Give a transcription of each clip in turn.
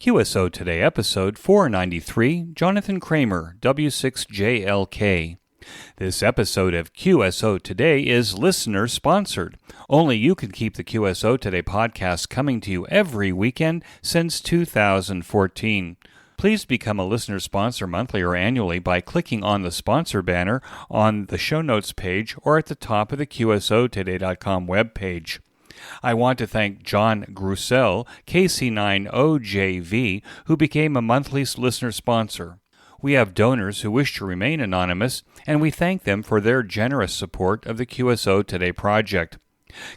QSO Today, episode 493, Jonathan Kramer, W6JLK. This episode of QSO Today is listener-sponsored. Only you can keep the QSO Today podcast coming to you every weekend since 2014. Please become a listener sponsor monthly or annually by clicking on the sponsor banner on the show notes page or at the top of the QSOtoday.com webpage. I want to thank John Grussell, KC9OJV, who became a monthly listener sponsor. We have donors who wish to remain anonymous, and we thank them for their generous support of the QSO Today project.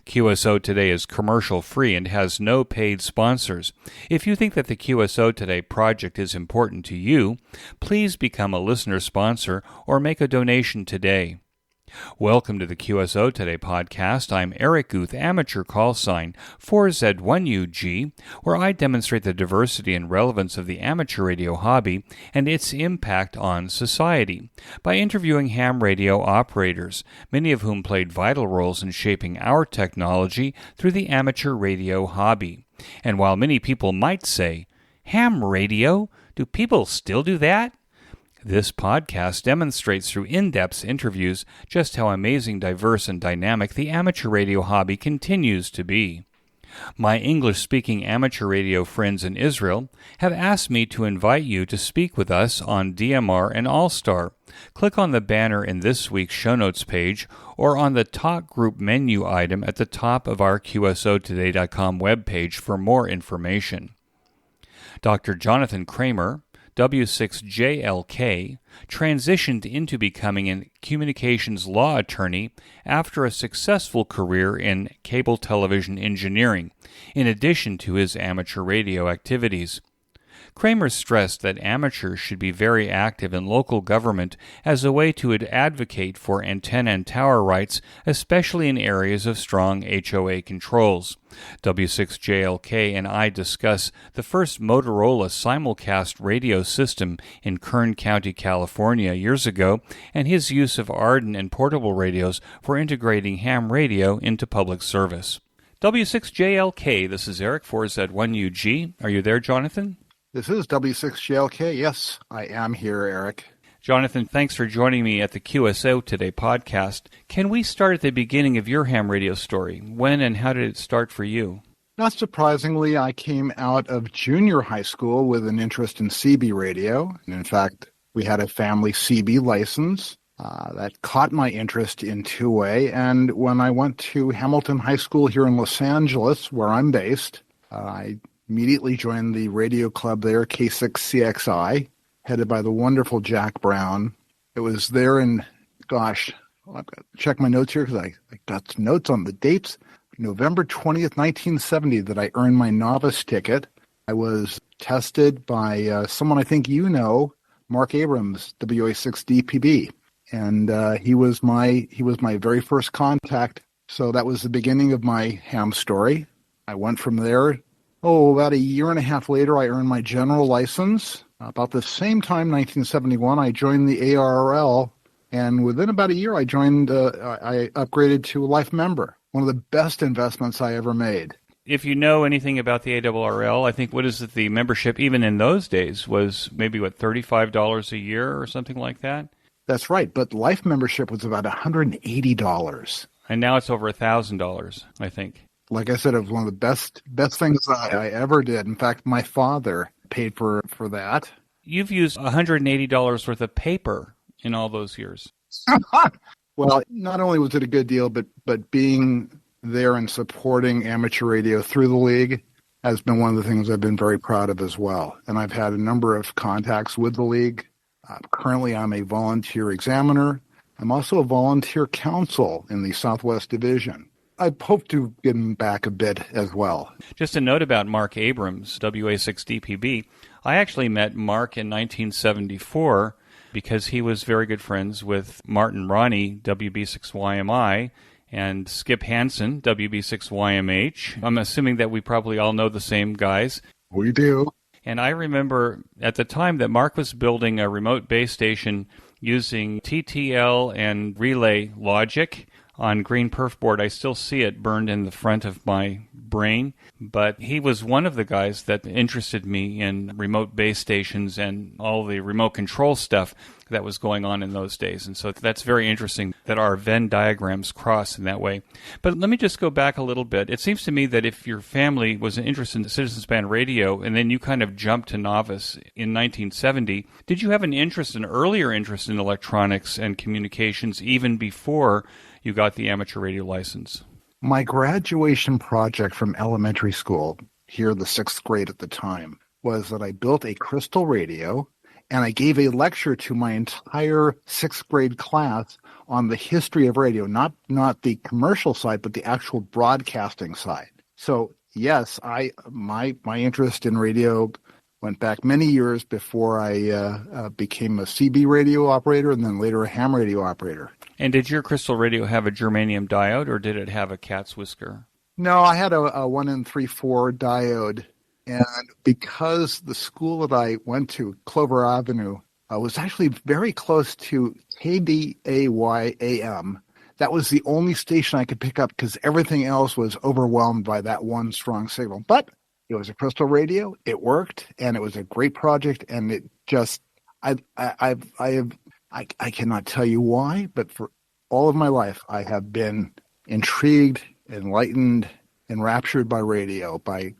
QSO Today is commercial-free and has no paid sponsors. If you think that the QSO Today project is important to you, please become a listener sponsor or make a donation today. Welcome to the QSO Today podcast. I'm Eric Guth, amateur call sign 4Z1UG, where I demonstrate the diversity and relevance of the amateur radio hobby and its impact on society by interviewing ham radio operators, many of whom played vital roles in shaping our technology through the amateur radio hobby. And while many people might say, ham radio? Do people still do that? This podcast demonstrates through in-depth interviews just how amazing, diverse, and dynamic the amateur radio hobby continues to be. My English-speaking amateur radio friends in Israel have asked me to invite you to speak with us on DMR and All-Star. Click on the banner in this week's show notes page or on the Talk Group menu item at the top of our QSOtoday.com webpage for more information. Dr. Jonathan Kramer, W6JLK, transitioned into becoming a communications law attorney after a successful career in cable television engineering, in addition to his amateur radio activities. Kramer stressed that amateurs should be very active in local government as a way to advocate for antenna and tower rights, especially in areas of strong HOA controls. W6JLK and I discuss the first Motorola simulcast radio system in Kern County, California years ago, and his use of AREDN and portable radios for integrating ham radio into public service. W6JLK, this is Eric, 4Z1UG. Are you there, Jonathan? This is W6JLK. Yes, I am here, Eric. Jonathan, thanks for joining me at the QSO Today podcast. Can we start at the beginning of your ham radio story? When and how did it start for you? Not surprisingly, I came out of junior high school with an interest in CB radio. And in fact, we had a family CB license that caught my interest in two-way. And when I went to Hamilton High School here in Los Angeles, where I'm based, I immediately joined the radio club there, K6CXI, headed by the wonderful Jack Brown. It was there in, I've got to check my notes here because I got notes on the dates. November 20th, 1970, that I earned my novice ticket. I was tested by someone I think you know, Mark Abrams, WA6DPB. And he was my very first contact. So that was the beginning of my ham story. I went from there. About a year and a half later, I earned my general license. About the same time, 1971, I joined the ARRL, and within about a year, I upgraded to a life member. One of the best investments I ever made. If you know anything about the ARRL, I think the membership, even in those days, was maybe, $35 a year or something like that? That's right, but life membership was about $180. And now it's over $1,000, I think. Like I said, it was one of the best things I ever did. In fact, my father paid for that. You've used $180 worth of paper in all those years. Well, not only was it a good deal, but being there and supporting amateur radio through the league has been one of the things I've been very proud of as well. And I've had a number of contacts with the league. Currently, I'm a volunteer examiner. I'm also a volunteer counsel in the Southwest Division. I hope to give him back a bit as well. Just a note about Mark Abrams, WA6DPB. I actually met Mark in 1974 because he was very good friends with Martin Ronnie, WB6YMI, and Skip Hansen, WB6YMH. I'm assuming that we probably all know the same guys. We do. And I remember at the time that Mark was building a remote base station using TTL and relay logic. on green perf board. I still see it burned in the front of my brain, but he was one of the guys that interested me in remote base stations and all the remote control stuff that was going on in those days. And so that's very interesting that our Venn diagrams cross in that way. But let me just go back a little bit. It seems to me that if your family was interested in Citizens Band radio and then you kind of jumped to novice in 1970, did you have an earlier interest in electronics and communications even before you got the amateur radio license? My graduation project from elementary school, here the sixth grade at the time, was that I built a crystal radio and I gave a lecture to my entire sixth grade class on the history of radio, not the commercial side, but the actual broadcasting side. So yes, my interest in radio went back many years before I became a CB radio operator and then later a ham radio operator. And did your crystal radio have a germanium diode, or did it have a cat's whisker? No, I had a 1 in 3/4 diode. And because the school that I went to, Clover Avenue, was actually very close to KDAY-AM, that was the only station I could pick up because everything else was overwhelmed by that one strong signal. But it was a crystal radio. It worked, and it was a great project. And it just, I cannot tell you why, but for all of my life, I have been intrigued, enlightened, enraptured by radio, by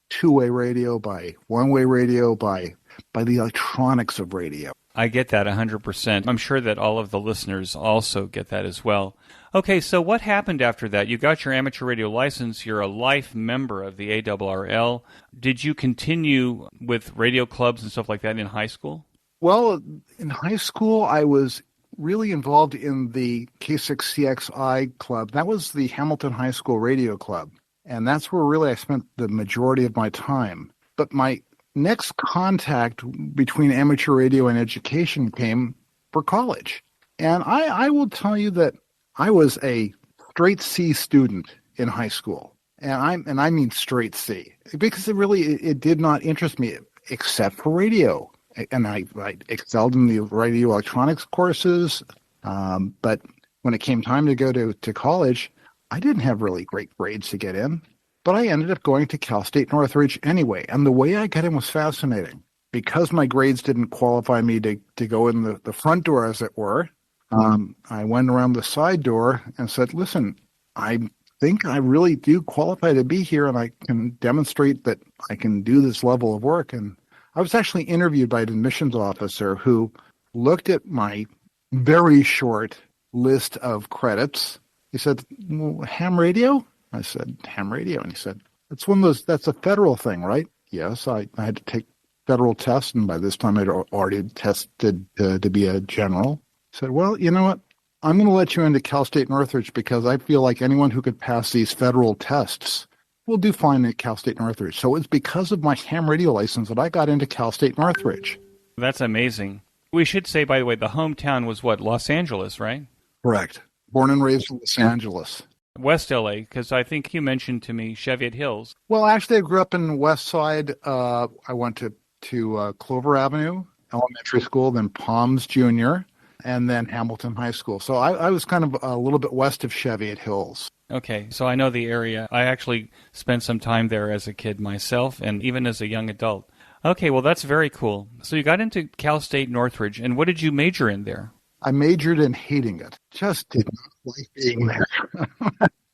two-way radio, by one-way radio, by the electronics of radio. I get that 100%. I'm sure that all of the listeners also get that as well. Okay, so what happened after that? You got your amateur radio license. You're a life member of the ARRL. Did you continue with radio clubs and stuff like that in high school? Well, in high school, I was really involved in the K6CXI club. That was the Hamilton High School Radio Club. And that's where really I spent the majority of my time. But my next contact between amateur radio and education came for college. And I will tell you that I was a straight C student in high school. And I mean straight C. Because it did not interest me except for radio. And I excelled in the radio electronics courses. But when it came time to go to college, I didn't have really great grades to get in, but I ended up going to Cal State Northridge anyway. And the way I got in was fascinating. Because my grades didn't qualify me to go in the front door, as it were, I went around the side door and said, listen, I think I really do qualify to be here, and I can demonstrate that I can do this level of work. And I was actually interviewed by an admissions officer who looked at my very short list of credits. He said, well, ham radio? I said, ham radio. And he said, that's a federal thing, right? Yes, I had to take federal tests, and by this time I'd already tested to be a general. I said, well, you know what? I'm going to let you into Cal State Northridge because I feel like anyone who could pass these federal tests will do fine at Cal State Northridge. So it's because of my ham radio license that I got into Cal State Northridge. That's amazing. We should say, by the way, the hometown was what, Los Angeles, right? Correct. Born and raised in Los Angeles. West LA, because I think you mentioned to me Cheviot Hills. Well, actually, I grew up in West Side. I went to Clover Avenue Elementary School, then Palms Junior, and then Hamilton High School. So I was kind of a little bit west of Cheviot Hills. Okay, so I know the area. I actually spent some time there as a kid myself, and even as a young adult. Okay, well, that's very cool. So you got into Cal State Northridge, and what did you major in there? I majored in hating it. Just did not like being there.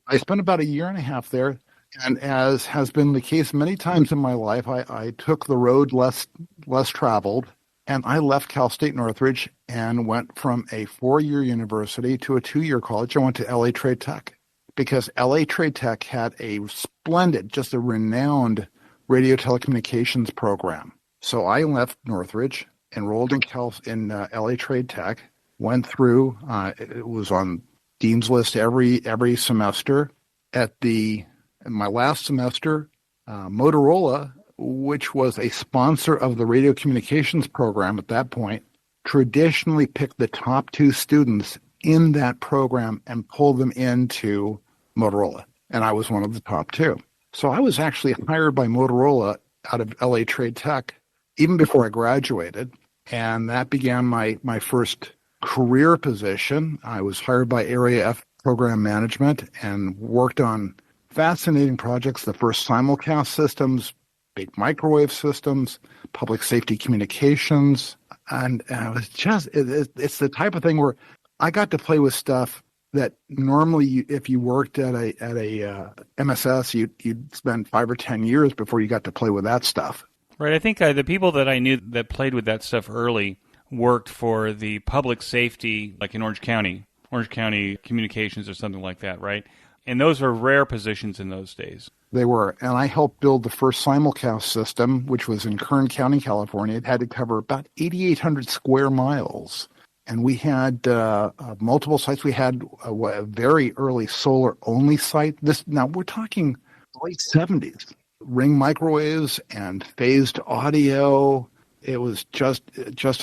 I spent about a year and a half there, and as has been the case many times in my life, I took the road less traveled, and I left Cal State Northridge and went from a 4-year university to a 2-year college. I went to LA Trade Tech because LA Trade Tech had a splendid, just a renowned radio telecommunications program. So I left Northridge, enrolled in LA Trade Tech, went through, it was on Dean's List every semester. In my last semester, Motorola, which was a sponsor of the radio communications program at that point, traditionally picked the top 2 students in that program and pulled them into Motorola. And I was one of the top 2. So I was actually hired by Motorola out of LA Trade Tech even before I graduated. And that began my first career position. I was hired by Area program management and worked on fascinating projects, the first simulcast systems, big microwave systems, public safety communications. And it was just, it's the type of thing where I got to play with stuff that normally if you worked at a MSS, you'd spend 5 or 10 years before you got to play with that stuff. Right. I think the people that I knew that played with that stuff early worked for the public safety, like in Orange County Communications or something like that, right? And those were rare positions in those days. They were. And I helped build the first simulcast system, which was in Kern County, California. It had to cover about 8,800 square miles. And we had multiple sites. We had a very early solar-only site. Now, we're talking late 70s. Ring microwaves and phased audio. It was just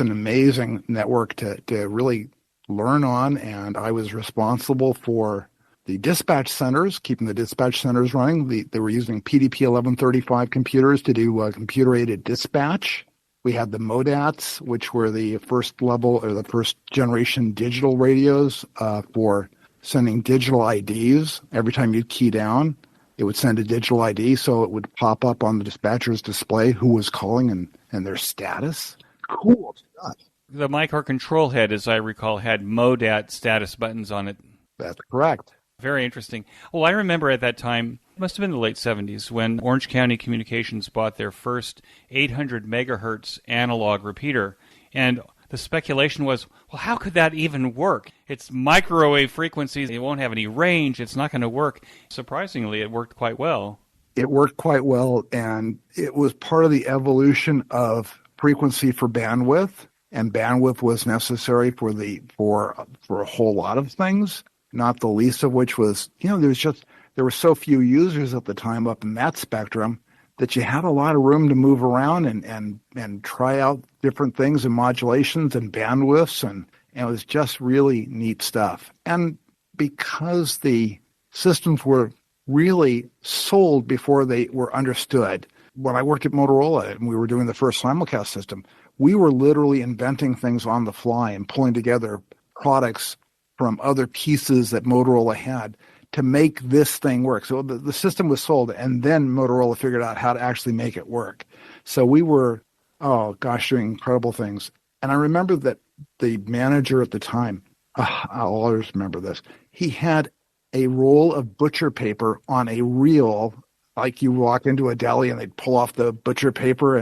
an amazing network to really learn on. And I was responsible for the dispatch centers, keeping the dispatch centers running. They were using PDP 1135 computers to do computer-aided dispatch. We had the MODATs, which were the first level or the first generation digital radios for sending digital IDs. Every time you key down, it would send a digital ID, so it would pop up on the dispatcher's display who was calling and their status. Cool stuff. The mic or control head, as I recall, had MODAT status buttons on it. That's correct. Very interesting. Well, I remember at that time, it must have been the late 70s, when Orange County Communications bought their first 800 megahertz analog repeater. And the speculation was, well, how could that even work? It's microwave frequencies. It won't have any range. It's not going to work. Surprisingly, it worked quite well. It worked quite well, and it was part of the evolution of frequency for bandwidth, and bandwidth was necessary for a whole lot of things. Not the least of which was, there were so few users at the time up in that spectrum that you had a lot of room to move around and try out different things and modulations and bandwidths, and it was just really neat stuff. And because the systems were really sold before they were understood, when I worked at Motorola and we were doing the first simulcast system, we were literally inventing things on the fly and pulling together products from other pieces that Motorola had to make this thing work. So the system was sold, and then Motorola figured out how to actually make it work. So we were, doing incredible things. And I remember that the manager at the time, I'll always remember this, he had a roll of butcher paper on a reel, like you walk into a deli and they'd pull off the butcher paper,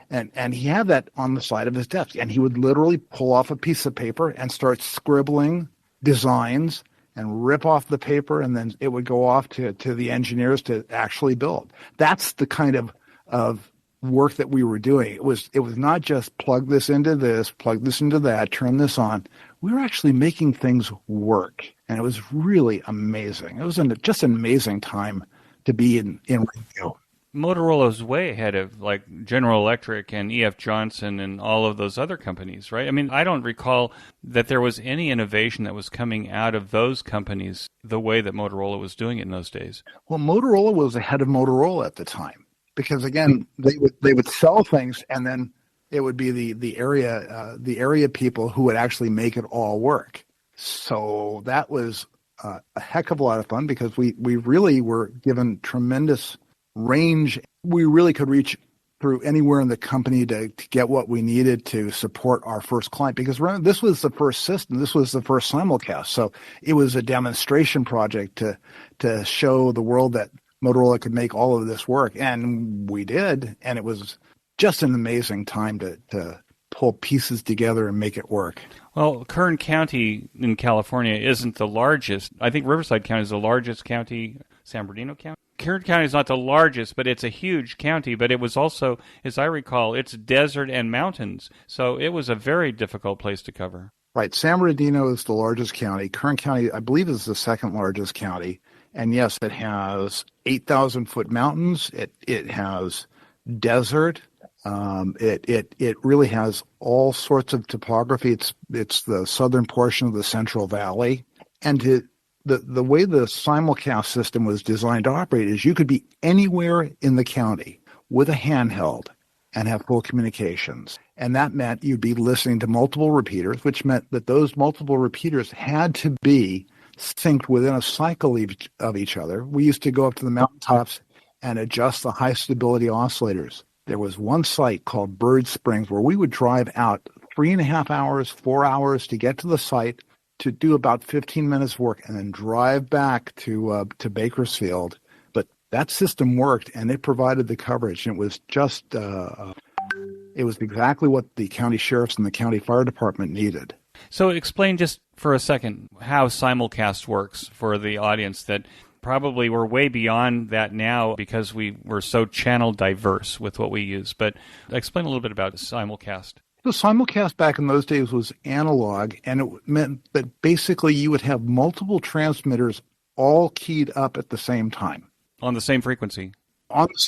and he had that on the side of his desk. And he would literally pull off a piece of paper and start scribbling designs and rip off the paper, and then it would go off to the engineers to actually build. That's the kind of work that we were doing. It was not just plug this into that, turn this on. We were actually making things work, and it was really amazing. It was just an amazing time to be in radio. Motorola's way ahead of like General Electric and E.F. Johnson and all of those other companies, right? I mean, I don't recall that there was any innovation that was coming out of those companies the way that Motorola was doing it in those days. Well, Motorola was ahead of Motorola at the time because, again, they would sell things, and then it would be the area people who would actually make it all work. So that was a heck of a lot of fun because we really were given tremendous range. We really could reach through anywhere in the company to get what we needed to support our first client, because remember, this was the first system, this was the first simulcast, so it was a demonstration project to show the world that Motorola could make all of this work, and we did, and it was just an amazing time to pull pieces together and make it work. Well, Kern County in California isn't the largest. I think Riverside County is the largest county. San Bernardino County? Kern County is not the largest, but it's a huge county. But it was also, as I recall, it's desert and mountains. So it was a very difficult place to cover. Right. San Bernardino is the largest county. Kern County, I believe, is the second largest county. And yes, it has 8,000-foot mountains. It has desert. It really has all sorts of topography. It's the southern portion of the Central Valley. And the way the simulcast system was designed to operate is you could be anywhere in the county with a handheld and have full communications. And that meant you'd be listening to multiple repeaters, which meant that those multiple repeaters had to be synced within a cycle of each other. We used to go up to the mountaintops and adjust the high stability oscillators. There was one site called Bird Springs where we would drive out 3.5 hours, 4 hours to get to the site to do about 15 minutes work and then drive back to Bakersfield. But that system worked and it provided the coverage. And it was just, it was exactly what the county sheriffs and the county fire department needed. So explain just for a second how simulcast works for the audience that probably we're way beyond that now because we're so channel diverse with what we use. But explain a little bit about simulcast. The simulcast back in those days was analog, and it meant that basically you would have multiple transmitters all keyed up at the same time. On the same frequency. On the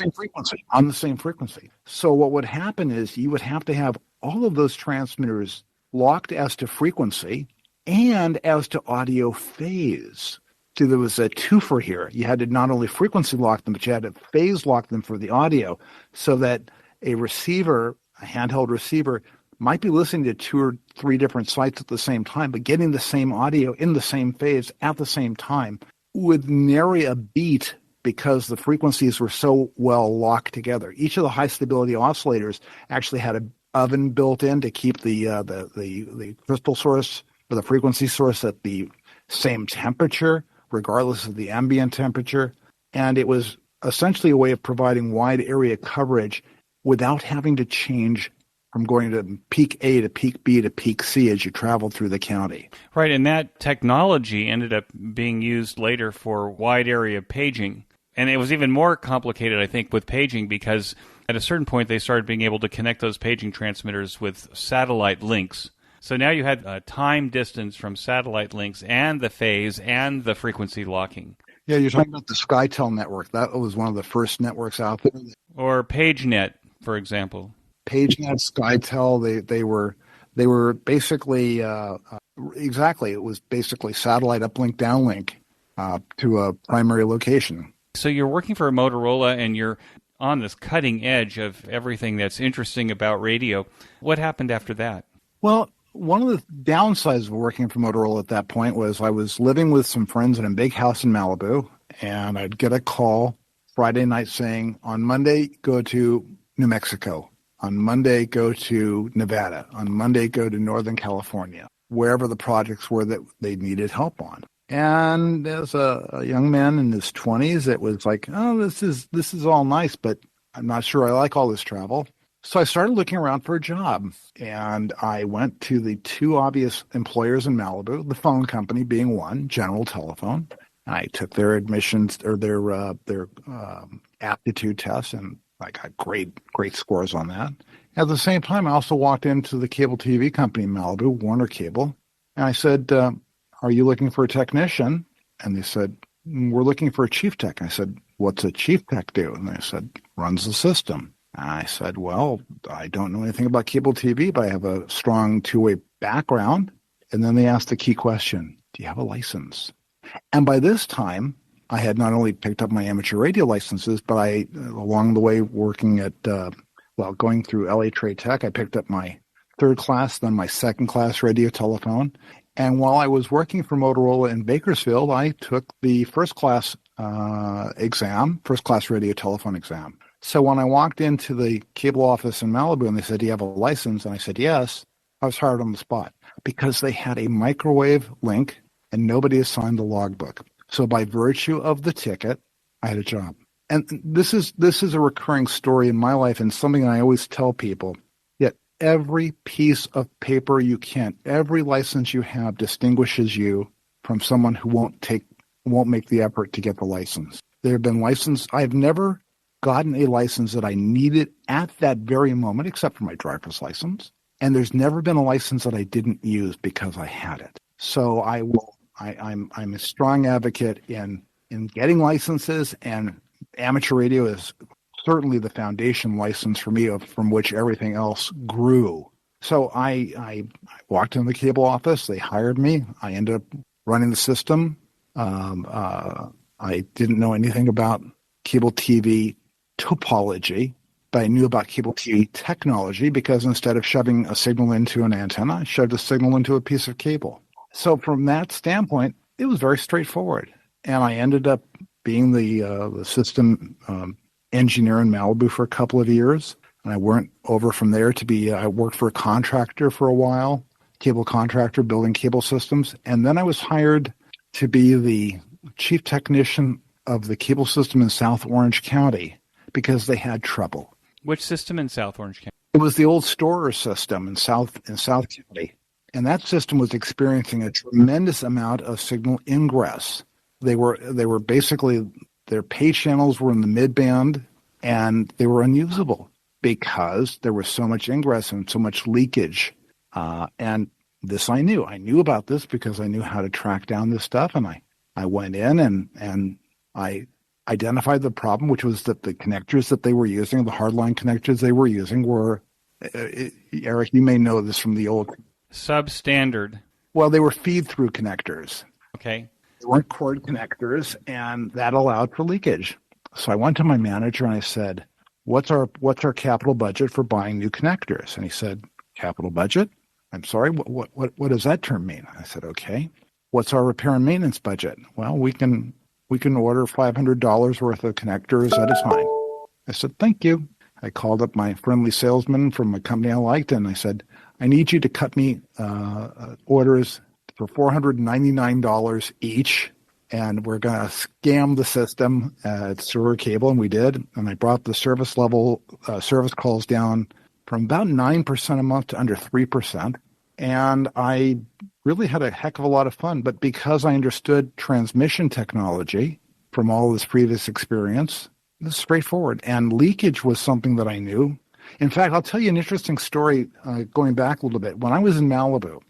same frequency. So what would happen is you would have to have all of those transmitters locked as to frequency and as to audio phase. So there was a twofer here. You had to not only frequency lock them, but you had to phase lock them for the audio so that a receiver, a handheld receiver, might be listening to 2 or 3 different sites at the same time, but getting the same audio in the same phase at the same time with nary a beat because the frequencies were so well locked together. Each of the high stability oscillators actually had an oven built in to keep the crystal source or the frequency source at the same temperature, regardless of the ambient temperature. And it was essentially a way of providing wide area coverage without having to change from going to peak A to peak B to peak C as you traveled through the county. Right, and that technology ended up being used later for wide area paging. And it was even more complicated, I think, with paging because at a certain point they started being able to connect those paging transmitters with satellite links. So now you had a time distance from satellite links and the phase and the frequency locking. Yeah, you're talking about the SkyTel network. That was one of the first networks out there. Or PageNet, for example. PageNet, SkyTel, they were basically exactly. It was basically satellite uplink downlink to a primary location. So you're working for a Motorola and you're on this cutting edge of everything that's interesting about radio. What happened after that? Well, one of the downsides of working for Motorola at that point was I was living with some friends in a big house in Malibu, and I'd get a call Friday night saying, on Monday, go to New Mexico. On Monday, go to Nevada. On Monday, go to Northern California, wherever the projects were that they needed help on. And as a young man in his 20s, it was like, oh, this is all nice, but I'm not sure I like all this travel. So I started looking around for a job, and I went to the 2 obvious employers in Malibu, the phone company being one, General Telephone. I took their admissions or their aptitude tests, and I got great scores on that. At the same time, I also walked into the cable TV company in Malibu, Warner Cable, and I said, are you looking for a technician? And they said, we're looking for a chief tech. I said, what's a chief tech do? And they said, runs the system. I said, well, I don't know anything about cable TV, but I have a strong two-way background. And then they asked the key question, do you have a license? And by this time, I had not only picked up my amateur radio licenses, but I, along the way, working at, going through LA Trade Tech, I picked up my 3rd class, then my 2nd class radio telephone. And while I was working for Motorola in Bakersfield, I took the 1st class exam, 1st class radio telephone exam. So when I walked into the cable office in Malibu and they said, do you have a license? And I said, yes, I was hired on the spot because they had a microwave link and nobody assigned the logbook. So by virtue of the ticket, I had a job. And this is a recurring story in my life and something I always tell people. Yet every piece of paper you can, every license you have distinguishes you from someone who won't make the effort to get the license. There have been licenses. I've never gotten a license that I needed at that very moment, except for my driver's license. And there's never been a license that I didn't use because I had it. So I'm a strong advocate in getting licenses, and amateur radio is certainly the foundation license for me from which everything else grew. So I walked into the cable office. They hired me. I ended up running the system. I didn't know anything about cable TV topology, but I knew about cable TV technology because instead of shoving a signal into an antenna, I shoved a signal into a piece of cable. So from that standpoint, it was very straightforward. And I ended up being the system engineer in Malibu for a couple of years. And I went over from there I worked for a contractor for a while, cable contractor building cable systems. And then I was hired to be the chief technician of the cable system in South Orange County because they had trouble. Which system in South Orange County? It was the old Storer system in South County. And that system was experiencing a tremendous amount of signal ingress. They were basically, their pay channels were in the mid-band, and they were unusable because there was so much ingress and so much leakage. And this I knew. I knew about this because I knew how to track down this stuff, and I went in and I identified the problem, which was that the connectors that they were using, the hardline connectors they were using were, Eric, you may know this from the old... Substandard. Well, they were feed-through connectors. Okay. They weren't cord connectors, and that allowed for leakage. So I went to my manager and I said, what's our capital budget for buying new connectors? And he said, capital budget? I'm sorry, what does that term mean? I said, okay. What's our repair and maintenance budget? Well, we can order $500 worth of connectors at a time. I said, thank you. I called up my friendly salesman from a company I liked, and I said, I need you to cut me orders for $499 each, and we're going to scam the system at Storer Cable, and we did. And I brought the service calls down from about 9% a month to under 3%. And I really had a heck of a lot of fun. But because I understood transmission technology from all this previous experience, it was straightforward. And leakage was something that I knew. In fact, I'll tell you an interesting story going back a little bit. When I was in Malibu,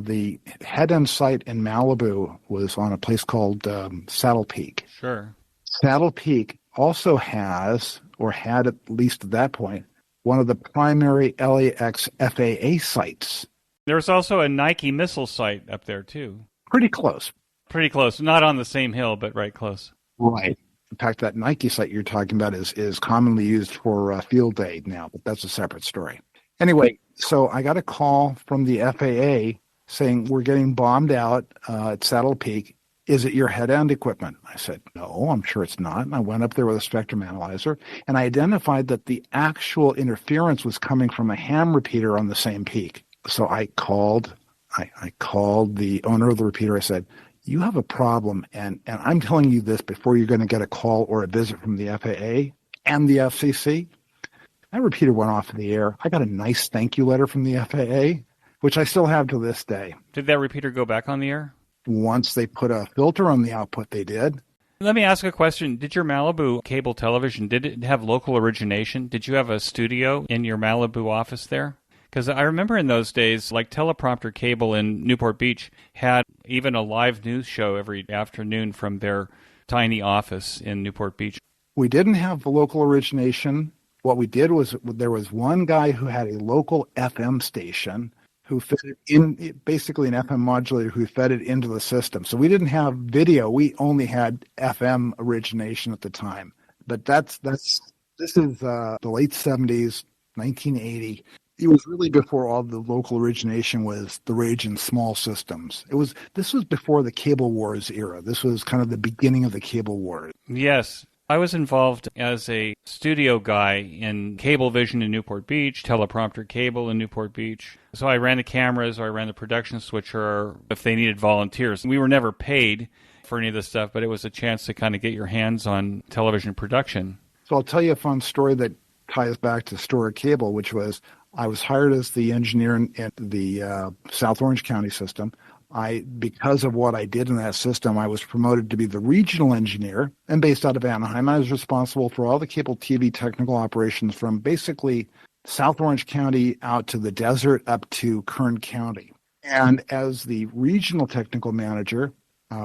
the head-end site in Malibu was on a place called Saddle Peak. Sure. Saddle Peak also has, or had at least at that point, one of the primary LAX FAA sites. There's also a Nike missile site up there, too. Pretty close. Pretty close. Not on the same hill, but right close. Right. In fact, that Nike site you're talking about is commonly used for field day now, but that's a separate story. Anyway, so I got a call from the FAA saying, we're getting bombed out at Saddle Peak. Is it your head-end equipment? I said, no, I'm sure it's not. And I went up there with a spectrum analyzer, and I identified that the actual interference was coming from a ham repeater on the same peak. So I called the owner of the repeater. I said, you have a problem, and I'm telling you this before you're going to get a call or a visit from the FAA and the FCC. That repeater went off in the air. I got a nice thank you letter from the FAA, which I still have to this day. Did that repeater go back on the air? Once they put a filter on the output, they did. Let me ask a question. Did your Malibu cable television, did it have local origination? Did you have a studio in your Malibu office there? Because I remember in those days, like teleprompter cable in Newport Beach had even a live news show every afternoon from their tiny office in Newport Beach. We didn't have the local origination. What we did was there was one guy who had a local FM station who fed it in, basically an FM modulator who fed it into the system. So we didn't have video. We only had FM origination at the time. But this is the late 70s, 1980. It was really before all the local origination was the rage in small systems. This was before the cable wars era. This was kind of the beginning of the cable wars. Yes. I was involved as a studio guy in Cablevision in Newport Beach, teleprompter cable in Newport Beach. So I ran the cameras, or I ran the production switcher if they needed volunteers. We were never paid for any of this stuff, but it was a chance to kind of get your hands on television production. So I'll tell you a fun story that ties back to Storer Cable, which was I was hired as the engineer in the South Orange County system. Because of what I did in that system, I was promoted to be the regional engineer, and based out of Anaheim, I was responsible for all the cable TV technical operations from basically South Orange County out to the desert up to Kern County. And as the regional technical manager,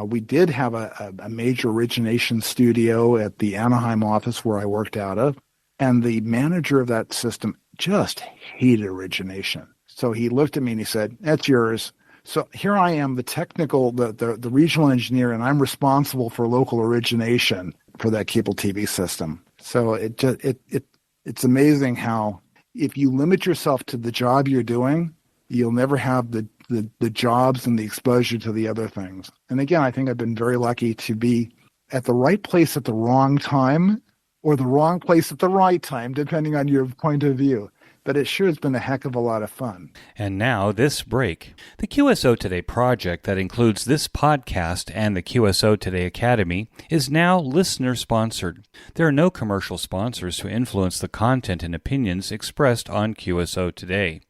we did have a major origination studio at the Anaheim office where I worked out of, and the manager of that system just hated origination. So he looked at me and he said, "That's yours." So here I am, the regional engineer, and I'm responsible for local origination for that cable TV system. So it's amazing how if you limit yourself to the job you're doing, you'll never have the the jobs and the exposure to the other things. And again, I think I've been very lucky to be at the right place at the wrong time, or the wrong place at the right time, depending on your point of view. But it sure has been a heck of a lot of fun. And now this break. The QSO Today project that includes this podcast and the QSO Today Academy is now listener-sponsored. There are no commercial sponsors who influence the content and opinions expressed on QSO Today,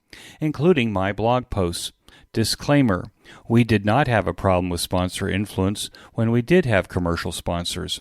including my blog posts. Disclaimer: we did not have a problem with sponsor influence when we did have commercial sponsors.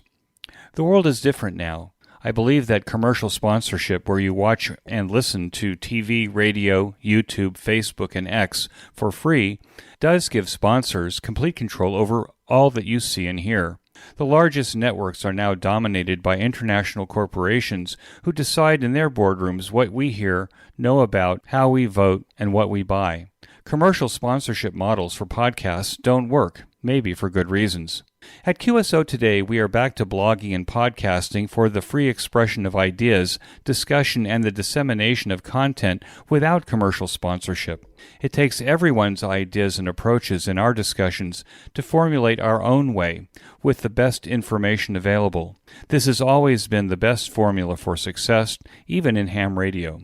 The world is different now. I believe that commercial sponsorship, where you watch and listen to TV, radio, YouTube, Facebook, and X for free, does give sponsors complete control over all that you see and hear. The largest networks are now dominated by international corporations who decide in their boardrooms what we hear, know about, how we vote, and what we buy. Commercial sponsorship models for podcasts don't work, maybe for good reasons. At QSO Today, we are back to blogging and podcasting for the free expression of ideas, discussion, and the dissemination of content without commercial sponsorship. It takes everyone's ideas and approaches in our discussions to formulate our own way, with the best information available. This has always been the best formula for success, even in ham radio.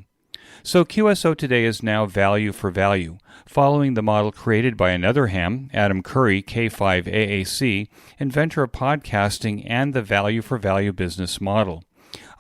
So QSO Today is now value for value, following the model created by another ham, Adam Curry, K5AAC, inventor of podcasting and the value for value business model.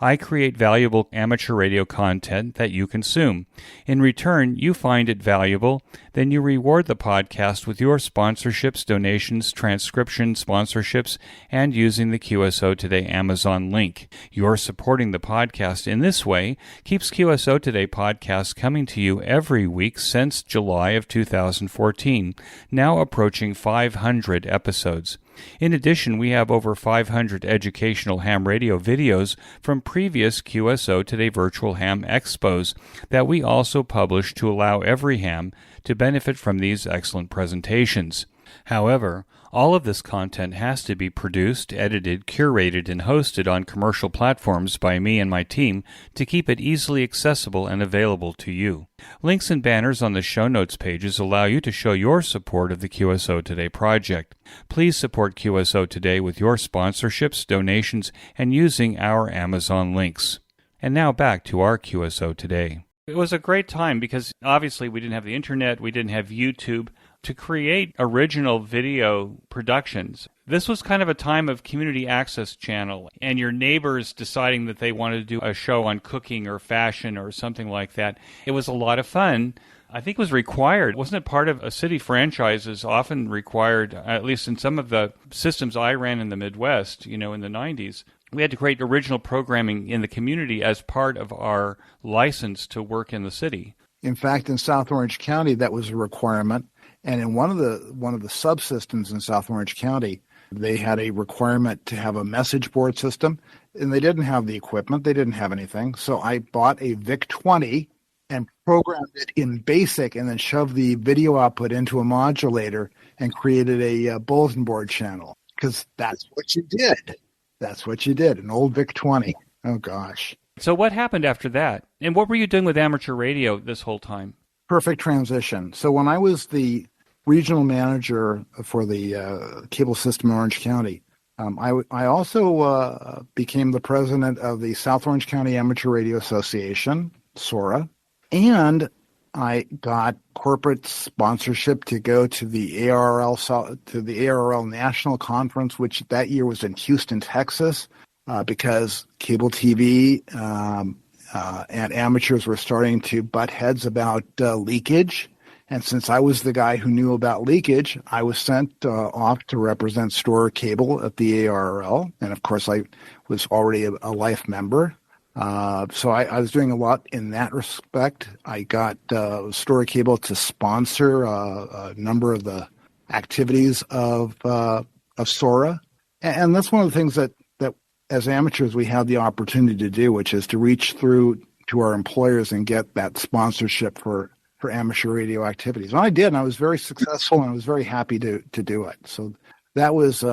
I create valuable amateur radio content that you consume. In return, you find it valuable, then you reward the podcast with your sponsorships, donations, transcription sponsorships, and using the QSO Today Amazon link. Your supporting the podcast in this way keeps QSO Today podcasts coming to you every week since July of 2014, now approaching 500 episodes. In addition, we have over 500 educational ham radio videos from previous QSO Today Virtual Ham Expos that we also publish to allow every ham to benefit from these excellent presentations. However, all of this content has to be produced, edited, curated, and hosted on commercial platforms by me and my team to keep it easily accessible and available to you. Links and banners on the show notes pages allow you to show your support of the QSO Today project. Please support QSO Today with your sponsorships, donations, and using our Amazon links. And now back to our QSO Today. It was a great time because obviously we didn't have the internet, we didn't have YouTube. To create original video productions, this was kind of a time of community access channel and your neighbors deciding that they wanted to do a show on cooking or fashion or something like that. It was a lot of fun. I think it was required. Wasn't it part of a city franchises often required, at least in some of the systems I ran in the Midwest, in the 90s, we had to create original programming in the community as part of our license to work in the city. In fact, in South Orange County, that was a requirement. And in one of the subsystems in South Orange County, they had a requirement to have a message board system, and they didn't have the equipment. They didn't have anything. So I bought a VIC-20 and programmed it in BASIC and then shoved the video output into a modulator and created a bulletin board channel, because that's what you did. That's what you did, an old VIC-20. Oh, gosh. So what happened after that? And what were you doing with amateur radio this whole time? Perfect transition. So when I was the regional manager for the cable system in Orange County, I also became the president of the South Orange County Amateur Radio Association, SORA, and I got corporate sponsorship to go to the ARRL National Conference, which that year was in Houston, Texas, because cable TV and amateurs were starting to butt heads about leakage. And since I was the guy who knew about leakage, I was sent off to represent Storer Cable at the ARRL. And of course, I was already a life member. So I was doing a lot in that respect. I got Storer Cable to sponsor a number of the activities of SORA. And that's one of the things that as amateurs we have the opportunity to do, which is to reach through to our employers and get that sponsorship for amateur radio activities. And I did, and I was very successful, and I was very happy to do it. So that was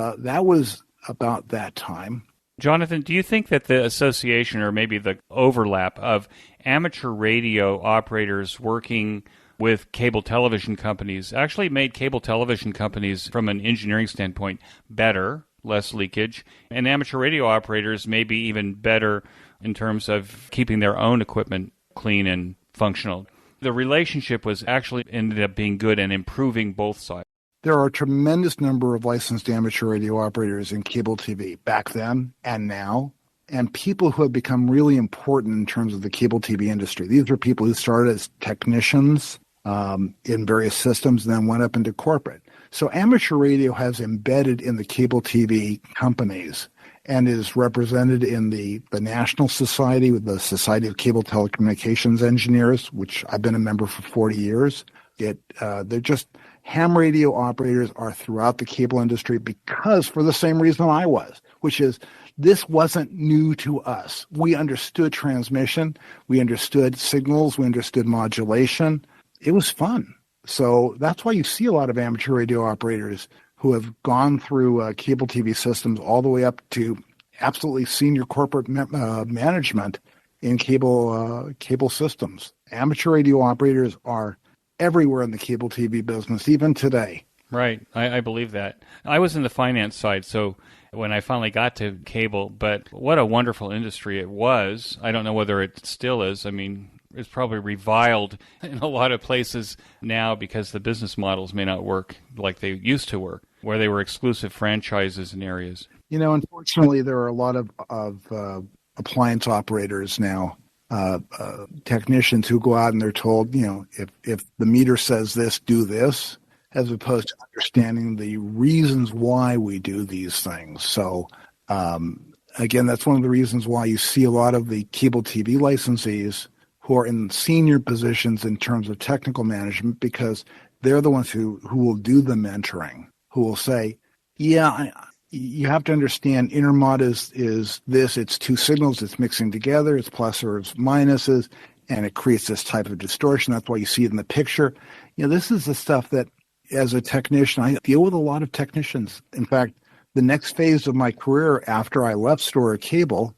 about that time. Jonathan, do you think that the association, or maybe the overlap of amateur radio operators working with cable television companies actually made cable television companies, from an engineering standpoint, better, less leakage, and amateur radio operators maybe even better in terms of keeping their own equipment clean and functional. The relationship was actually ended up being good and improving both sides. There are a tremendous number of licensed amateur radio operators in cable TV back then and now, and people who have become really important in terms of the cable TV industry. These are people who started as technicians in various systems and then went up into corporate. So amateur radio has embedded in the cable TV companies and is represented in the National Society, with the Society of Cable Telecommunications Engineers, which I've been a member for 40 years. They're just ham radio operators are throughout the cable industry because for the same reason I was, which is this wasn't new to us. We understood transmission, we understood signals, we understood modulation. It was fun. So that's why you see a lot of amateur radio operators who have gone through cable TV systems all the way up to absolutely senior corporate management in cable systems. Amateur radio operators are everywhere in the cable TV business, even today. Right. I believe that. I was in the finance side, so when I finally got to cable, but what a wonderful industry it was. I don't know whether it still is. I mean, it's probably reviled in a lot of places now because the business models may not work like they used to work, where they were exclusive franchises in areas. You know, unfortunately, there are a lot of appliance operators now, technicians who go out and they're told, you know, if the meter says this, do this, as opposed to understanding the reasons why we do these things. So, again, that's one of the reasons why you see a lot of the cable TV licensees who are in senior positions in terms of technical management, because they're the ones who will do the mentoring, who will say, yeah, you have to understand intermod is this, it's two signals, it's mixing together, it's plus or it's minuses, and it creates this type of distortion. That's why you see it in the picture. You know, this is the stuff that, as a technician, I deal with a lot of technicians. In fact, the next phase of my career after I left Storer Cable,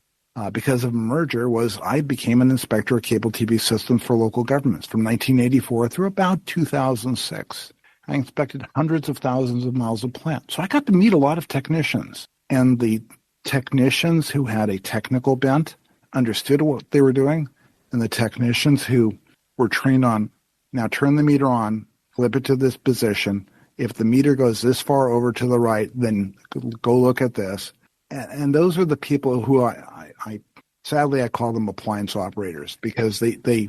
because of a merger, was I became an inspector of cable TV systems for local governments from 1984 through about 2006. I inspected hundreds of thousands of miles of plant. So I got to meet a lot of technicians. And the technicians who had a technical bent understood what they were doing. And the technicians who were trained on, now turn the meter on, flip it to this position. If the meter goes this far over to the right, then go look at this. And those are the people who I sadly, I call them appliance operators, because they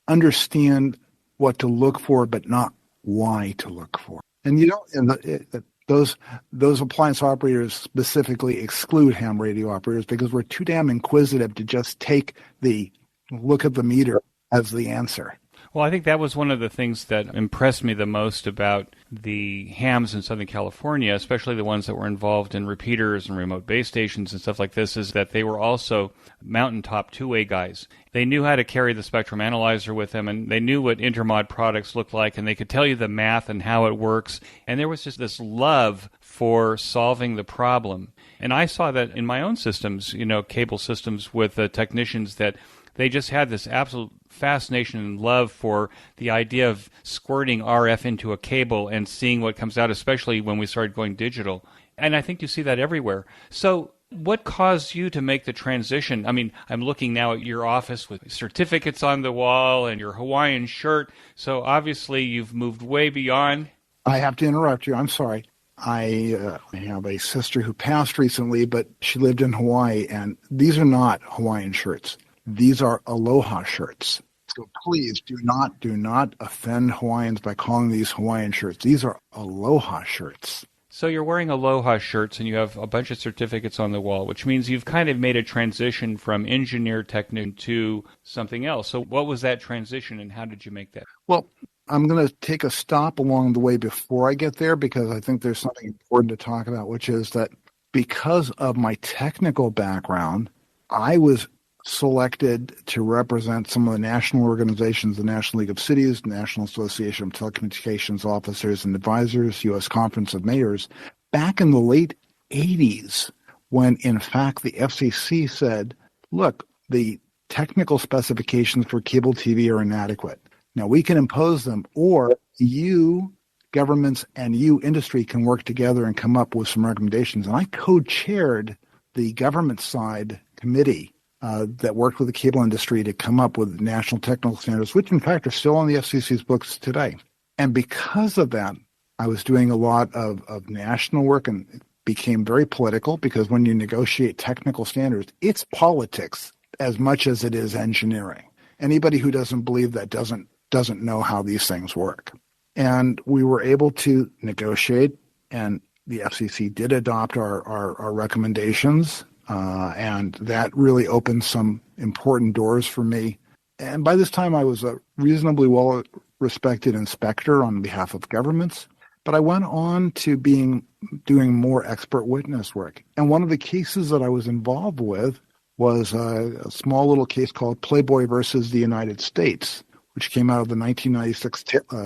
understand what to look for, but not why to look for. And you don't, and those appliance operators specifically exclude ham radio operators because we're too damn inquisitive to just take the look at the meter as the answer. Well, I think that was one of the things that impressed me the most about the hams in Southern California, especially the ones that were involved in repeaters and remote base stations and stuff like this, is that they were also mountaintop two-way guys. They knew how to carry the spectrum analyzer with them, and they knew what intermod products looked like, and they could tell you the math and how it works. And there was just this love for solving the problem. And I saw that in my own systems, you know, cable systems with technicians, that they just had this absolute fascination and love for the idea of squirting RF into a cable and seeing what comes out, especially when we started going digital. And I think you see that everywhere. So what caused you to make the transition? I mean, I'm looking now at your office with certificates on the wall and your Hawaiian shirt. So obviously you've moved way beyond. I have to interrupt you. I'm sorry. I have a sister who passed recently, but she lived in Hawaii, and these are not Hawaiian shirts. These are Aloha shirts. So please do not offend Hawaiians by calling these Hawaiian shirts. These are Aloha shirts. So you're wearing Aloha shirts and you have a bunch of certificates on the wall, which means you've kind of made a transition from engineer technician to something else. So what was that transition and how did you make that? Well, I'm going to take a stop along the way before I get there, because I think there's something important to talk about, which is that because of my technical background, I was selected to represent some of the national organizations, the National League of Cities, National Association of Telecommunications Officers and Advisors, U.S. Conference of Mayors, back in the late 80s, when in fact the FCC said, look, the technical specifications for cable TV are inadequate. Now, we can impose them, or you, governments, and you, industry, can work together and come up with some recommendations. And I co-chaired the government side committee that worked with the cable industry to come up with national technical standards, which in fact are still on the FCC's books today. And because of that, I was doing a lot of national work, and it became very political, because when you negotiate technical standards, it's politics as much as it is engineering. Anybody who doesn't believe that doesn't know how these things work. And we were able to negotiate, and the FCC did adopt our recommendations, and that really opened some important doors for me. And by this time, I was a reasonably well-respected inspector on behalf of governments, but I went on to doing more expert witness work. And one of the cases that I was involved with was a small little case called Playboy versus the United States, which came out of the 1996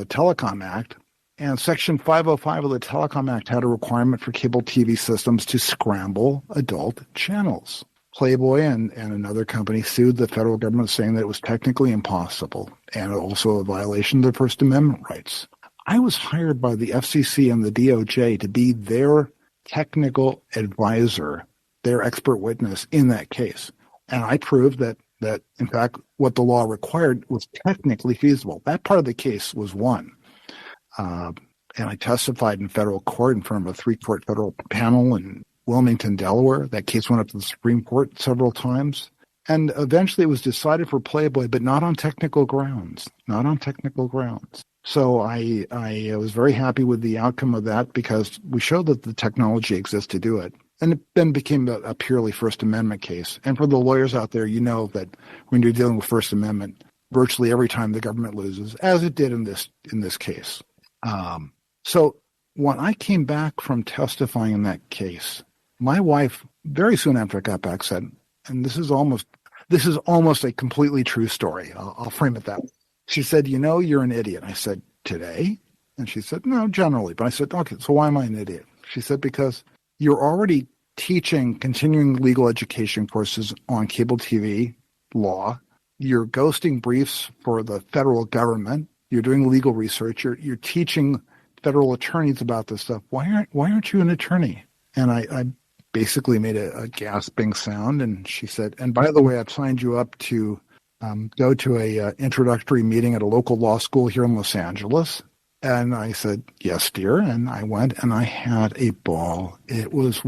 Telecom Act. And Section 505 of the Telecom Act had a requirement for cable TV systems to scramble adult channels. Playboy and another company sued the federal government, saying that it was technically impossible and also a violation of their First Amendment rights. I was hired by the FCC and the DOJ to be their technical advisor, their expert witness in that case. And I proved that in fact, what the law required was technically feasible. That part of the case was won. And I testified in federal court in front of a 3-court federal panel in Wilmington, Delaware. That case went up to the Supreme Court several times. And eventually it was decided for Playboy, but not on technical grounds. Not on technical grounds. So I was very happy with the outcome of that, because we showed that the technology exists to do it. And it then became a purely First Amendment case. And for the lawyers out there, you know that when you're dealing with First Amendment, virtually every time the government loses, as it did in this case. So when I came back from testifying in that case, my wife, very soon after I got back, said, and this is almost a completely true story. I'll frame it that way. She said, you're an idiot. I said, today? And she said, no, generally. But I said, okay, so why am I an idiot? She said, because you're already teaching continuing legal education courses on cable TV law. You're ghosting briefs for the federal government. You're doing legal research. You're teaching federal attorneys about this stuff. Why aren't you an attorney? And I basically made a gasping sound. And she said, and by the way, I've signed you up to go to a introductory meeting at a local law school here in Los Angeles. And I said, yes, dear. And I went, and I had a ball. It was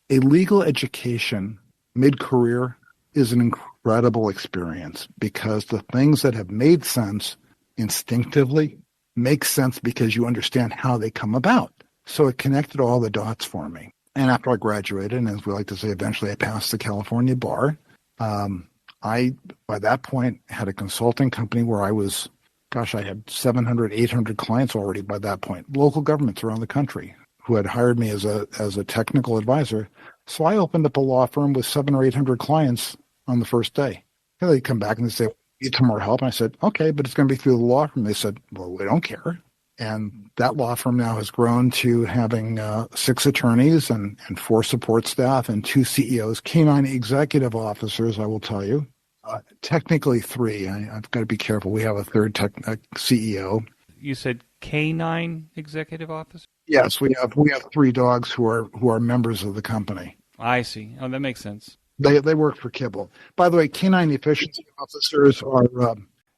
a legal education mid-career is an incredible experience, because the things that have made sense instinctively make sense because you understand how they come about. So it connected all the dots for me. And after I graduated, and as we like to say, eventually I passed the California bar, I, by that point, had a consulting company where I had 700, 800 clients already by that point, local governments around the country who had hired me as a technical advisor. So I opened up a law firm with 700 or 800 clients on the first day. And they'd come back and they'd say, need some more help? And I said, okay, but it's going to be through the law firm. They said, well, we don't care. And that law firm now has grown to having 6 attorneys and 4 support staff and 2 CEOs, canine executive officers, I will tell you. Technically 3. I've got to be careful. We have a third CEO. You said canine executive officer? Yes, we have 3 dogs who are members of the company. I see. Oh, that makes sense. They work for kibble. By the way, canine efficiency officers are...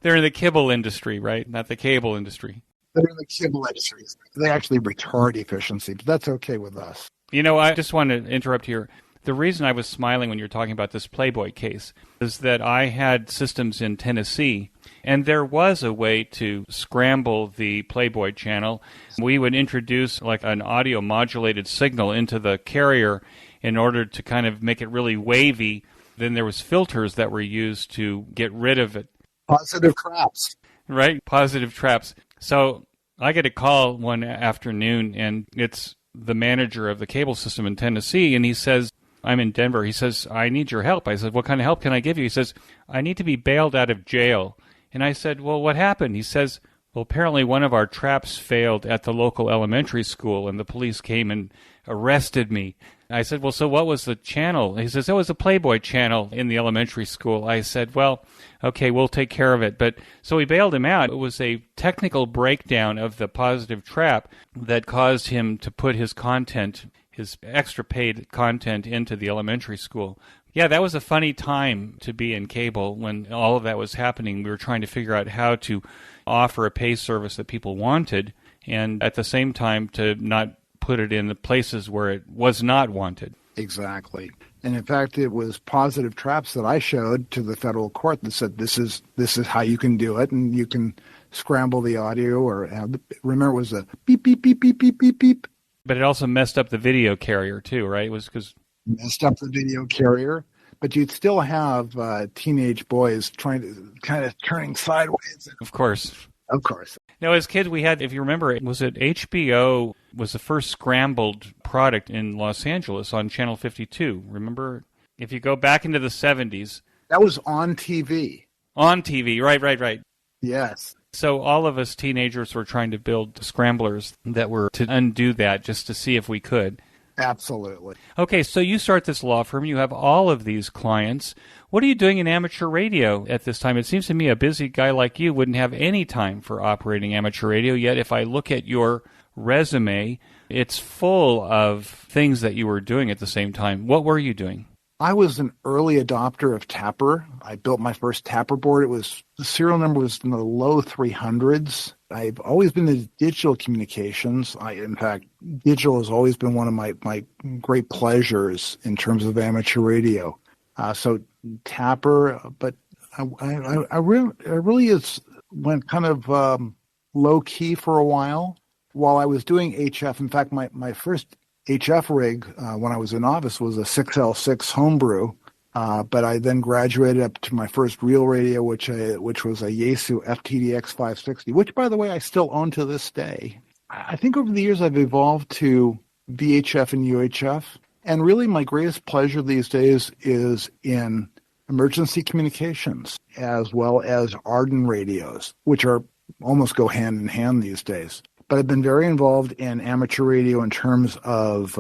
they're in the kibble industry, right? Not the cable industry. They're in the kibble industry. They actually retard efficiency, but that's okay with us. I just want to interrupt here. The reason I was smiling when you're talking about this Playboy case is that I had systems in Tennessee, and there was a way to scramble the Playboy channel. We would introduce like an audio modulated signal into the carrier in order to kind of make it really wavy. Then there was filters that were used to get rid of it. Positive traps. Right? Positive traps. So I get a call one afternoon, and it's the manager of the cable system in Tennessee, and he says, I'm in Denver. He says, I need your help. I said, what kind of help can I give you? He says, I need to be bailed out of jail. And I said, well, what happened? He says, well, apparently one of our traps failed at the local elementary school, and the police came and arrested me. I said, well, so what was the channel? He says, it was a Playboy channel in the elementary school. I said, well, okay, we'll take care of it. But so we bailed him out. It was a technical breakdown of the positive trap that caused him to put his content, his extra paid content, into the elementary school. Yeah, that was a funny time to be in cable when all of that was happening. We were trying to figure out how to offer a pay service that people wanted, and at the same time to not put it in the places where it was not wanted. Exactly. And in fact, it was positive traps that I showed to the federal court that said this is how you can do it, and you can scramble the audio or remember it was a beep, beep, beep, beep, beep, beep, beep. But it also messed up the video carrier too, right? It was because messed up the video carrier, but you'd still have teenage boys trying to kind of turning sideways. Of course. Of course. Now, as kids, we had, if you remember, was it HBO was the first scrambled product in Los Angeles on Channel 52. Remember? If you go back into the 70s. That was on TV. On TV, right. Yes. So all of us teenagers were trying to build scramblers that were to undo that just to see if we could. Absolutely. Okay, so you start this law firm. You have all of these clients. What are you doing in amateur radio at this time? It seems to me a busy guy like you wouldn't have any time for operating amateur radio, yet if I look at your resume, it's full of things that you were doing at the same time. What were you doing? I was an early adopter of Tapper. I built my first Tapper board. The serial number was in the low 300s. I've always been into digital communications. In fact, digital has always been one of my great pleasures in terms of amateur radio. So Tapper, but I really went kind of low key for a while I was doing HF. In fact, my first HF rig when I was a novice was a 6L6 homebrew, but I then graduated up to my first real radio, which was a Yaesu FTDX 560, which, by the way, I still own to this day. I think over the years I've evolved to VHF and UHF, and really my greatest pleasure these days is in emergency communications as well as AREDN radios, which are almost go hand in hand these days. But I've been very involved in amateur radio in terms of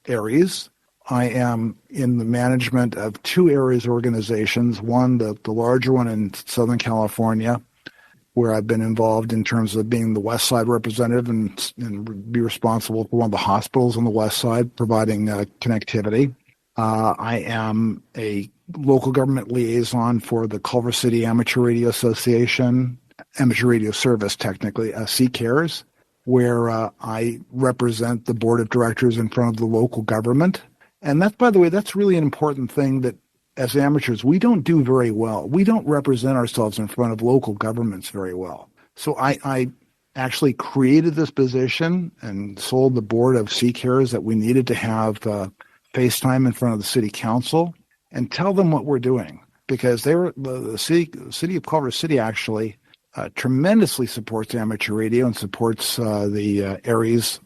ARES. I am in the management of two ARES organizations, one, the larger one in Southern California, where I've been involved in terms of being the West Side representative and be responsible for one of the hospitals on the West Side, providing connectivity. I am a local government liaison for the Culver City Amateur Radio Association, Amateur Radio Service, technically, CCARES, where I represent the board of directors in front of the local government. And that, by the way, that's really an important thing that as amateurs, we don't do very well. We don't represent ourselves in front of local governments very well. So I actually created this position and sold the board of CCARES that we needed to have FaceTime in front of the city council and tell them what we're doing. Because the city of Culver City actually tremendously supports amateur radio and supports the ARES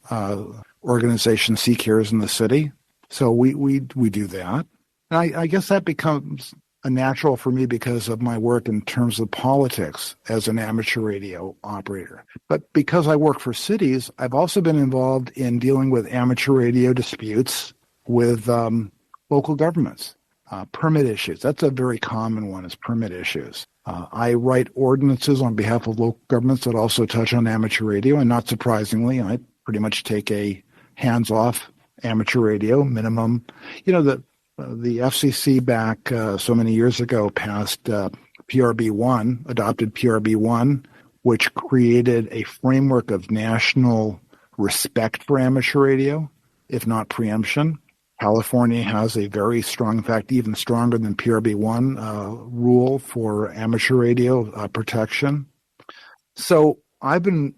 organization, CCARES, in the city. So we do that. And I guess that becomes a natural for me because of my work in terms of politics as an amateur radio operator. But because I work for cities, I've also been involved in dealing with amateur radio disputes with local governments. Permit issues. That's a very common one, is permit issues. I write ordinances on behalf of local governments that also touch on amateur radio, and not surprisingly, I pretty much take a hands-off amateur radio minimum. You know, the FCC back so many years ago passed PRB1, adopted PRB1, which created a framework of national respect for amateur radio, if not preemption. California has a very strong, in fact, even stronger than PRB1 rule for amateur radio protection. So I've been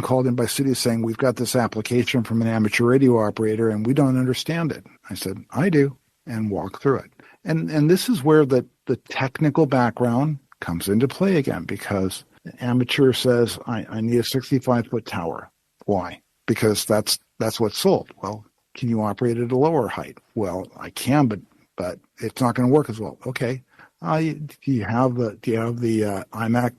called in by cities saying, we've got this application from an amateur radio operator and we don't understand it. I said, I do, and walk through it. And this is where the technical background comes into play again, because the amateur says, I need a 65-foot tower. Why? Because that's what's sold. Well, can you operate at a lower height? Well, I can, but it's not going to work as well. Okay. Do you have the INAC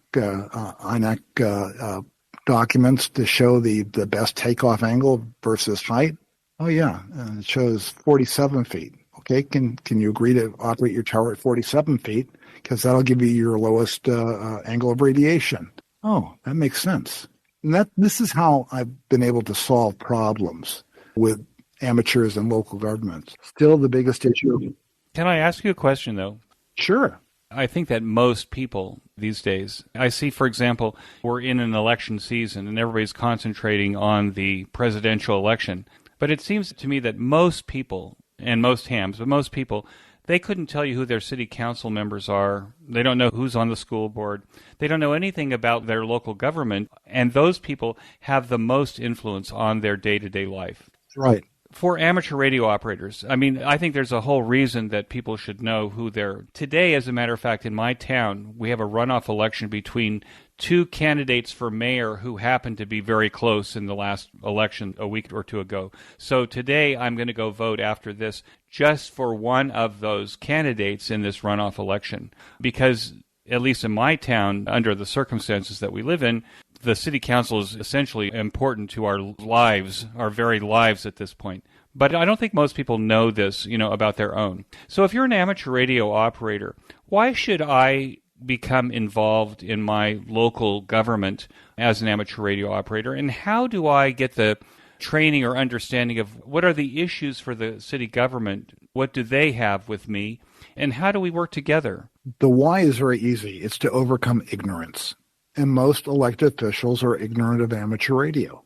documents to show the best takeoff angle versus height? Oh, yeah. It shows 47 feet. Okay, can you agree to operate your tower at 47 feet? Because that'll give you your lowest angle of radiation. Oh, that makes sense. And this is how I've been able to solve problems with amateurs and local governments. Still the biggest issue. Can I ask you a question, though? Sure. I think that most people these days, I see, for example, we're in an election season and everybody's concentrating on the presidential election. But it seems to me that most people, and most hams, but most people, they couldn't tell you who their city council members are. They don't know who's on the school board. They don't know anything about their local government. And those people have the most influence on their day-to-day life. Right. For amateur radio operators, I mean, I think there's a whole reason that people should know who they're. Today, as a matter of fact, in my town, we have a runoff election between two candidates for mayor who happened to be very close in the last election a week or two ago. So today, I'm going to go vote after this just for one of those candidates in this runoff election. Because, at least in my town, under the circumstances that we live in, the city council is essentially important to our lives, our very lives at this point. But I don't think most people know this, about their own. So if you're an amateur radio operator, why should I become involved in my local government as an amateur radio operator? And how do I get the training or understanding of what are the issues for the city government? What do they have with me? And how do we work together? The why is very easy. It's to overcome ignorance. And most elected officials are ignorant of amateur radio.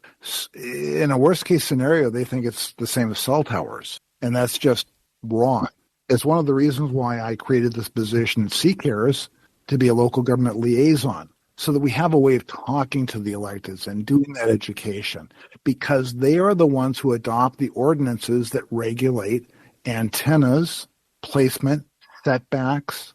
In a worst-case scenario, they think it's the same as cell towers, and that's just wrong. It's one of the reasons why I created this position at CCARES to be a local government liaison, so that we have a way of talking to the electeds and doing that education, because they are the ones who adopt the ordinances that regulate antennas, placement, setbacks,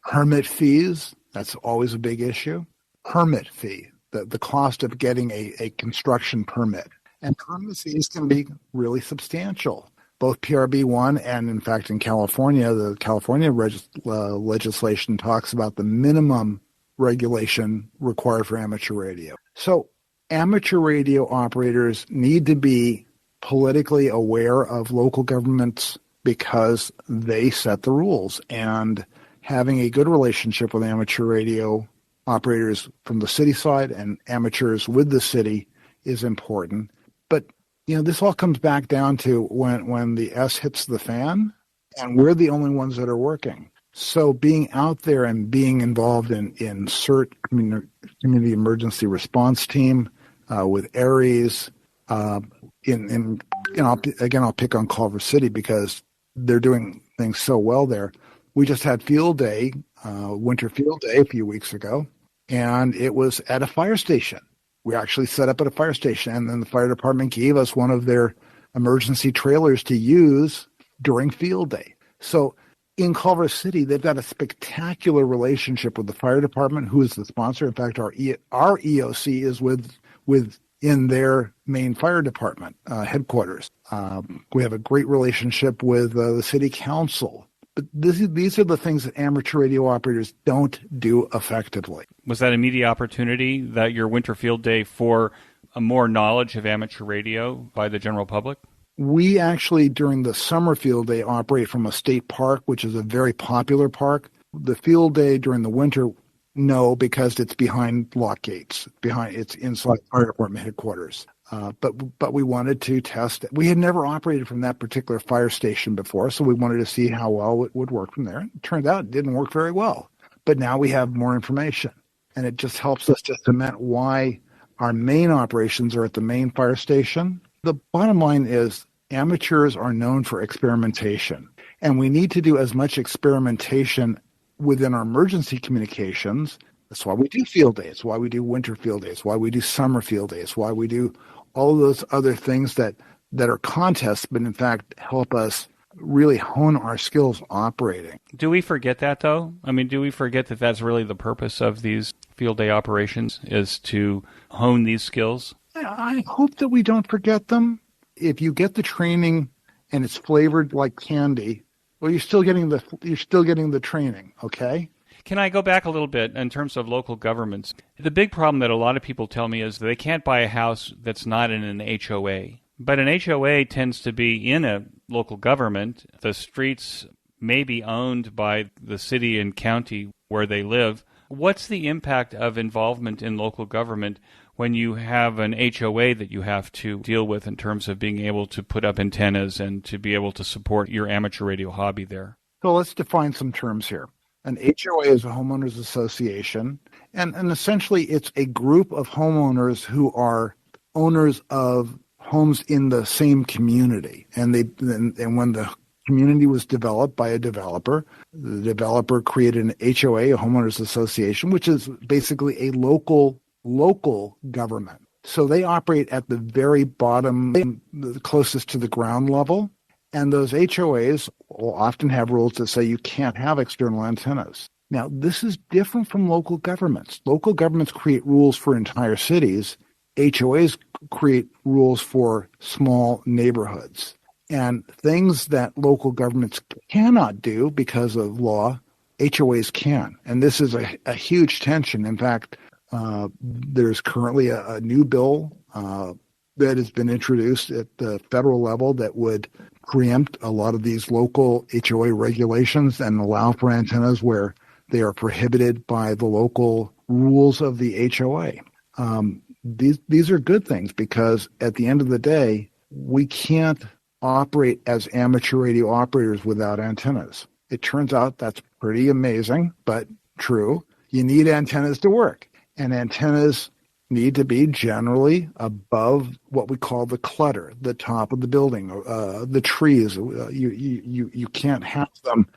permit fees. That's always a big issue. Permit fee, the cost of getting a construction permit. And permit fees can be really substantial. Both PRB1 and, in fact, in California, the California legislation talks about the minimum regulation required for amateur radio. So amateur radio operators need to be politically aware of local governments because they set the rules. And having a good relationship with amateur radio operators from the city side and amateurs with the city is important. But, this all comes back down to when the S hits the fan, and we're the only ones that are working. So being out there and being involved in CERT, Community Emergency Response Team, with ARES, I'll pick on Culver City because they're doing things so well there. We just had field day, winter field day a few weeks ago, and it was at a fire station. We actually set up at a fire station, and then the fire department gave us one of their emergency trailers to use during field day. So in Culver City, they've got a spectacular relationship with the fire department, who is the sponsor. In fact, our EOC is within their main fire department headquarters. We have a great relationship with the city council. But these are the things that amateur radio operators don't do effectively. Was that a media opportunity, that your winter field day, for a more knowledge of amateur radio by the general public? We actually, during the summer field day, operate from a state park, which is a very popular park. The field day during the winter, no, because it's behind lock gates. It's inside fire department headquarters. But we wanted to test. We had never operated from that particular fire station before, so we wanted to see how well it would work from there. It turned out it didn't work very well. But now we have more information, and it just helps us to cement why our main operations are at the main fire station. The bottom line is amateurs are known for experimentation, and we need to do as much experimentation within our emergency communications. That's why we do field days, why we do winter field days, why we do summer field days, why we do all of those other things that are contests, but in fact help us really hone our skills operating. Do we forget that, though? I mean, do we forget that that's really the purpose of these field day operations, is to hone these skills? I hope that we don't forget them. If you get the training and it's flavored like candy, well, you're still getting the training, okay? Can I go back a little bit in terms of local governments? The big problem that a lot of people tell me is they can't buy a house that's not in an HOA. But an HOA tends to be in a local government. The streets may be owned by the city and county where they live. What's the impact of involvement in local government when you have an HOA that you have to deal with in terms of being able to put up antennas and to be able to support your amateur radio hobby there? So let's define some terms here. An HOA is a homeowners association, and essentially it's a group of homeowners who are owners of homes in the same community. And when the community was developed by a developer, the developer created an HOA, a homeowners association, which is basically a local government. So they operate at the very bottom, the closest to the ground level. And those HOAs will often have rules that say you can't have external antennas. Now, this is different from local governments. Local governments create rules for entire cities. HOAs create rules for small neighborhoods. And things that local governments cannot do because of law, HOAs can. And this is a huge tension. In fact, there's currently a new bill that has been introduced at the federal level that would preempt a lot of these local HOA regulations and allow for antennas where they are prohibited by the local rules of the HOA. These are good things because at the end of the day, we can't operate as amateur radio operators without antennas. It turns out that's pretty amazing, but true. You need antennas to work, and antennas need to be generally above what we call the clutter, the top of the building, the trees. You can't have them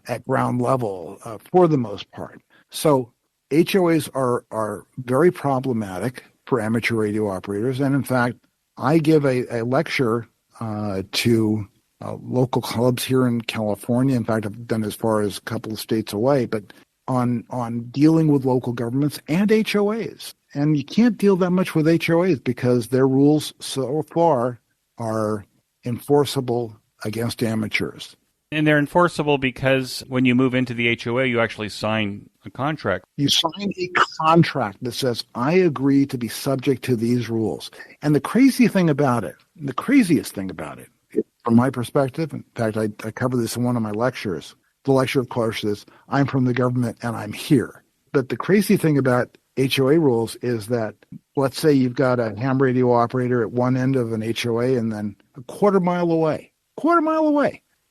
at ground level for the most part. So HOAs are very problematic for amateur radio operators. And in fact, I give a lecture to local clubs here in California. In fact, I've done as far as a couple of states away, but on dealing with local governments and HOAs. And you can't deal that much with HOAs because their rules so far are enforceable against amateurs. And they're enforceable because when you move into the HOA, you actually sign a contract. You sign a contract that says, I agree to be subject to these rules. And the craziest thing about it, from my perspective, in fact, I cover this in one of my lectures. The lecture, of course, is I'm from the government and I'm here. But the crazy thing about HOA rules is that, let's say you've got a ham radio operator at one end of an HOA and then a quarter mile away,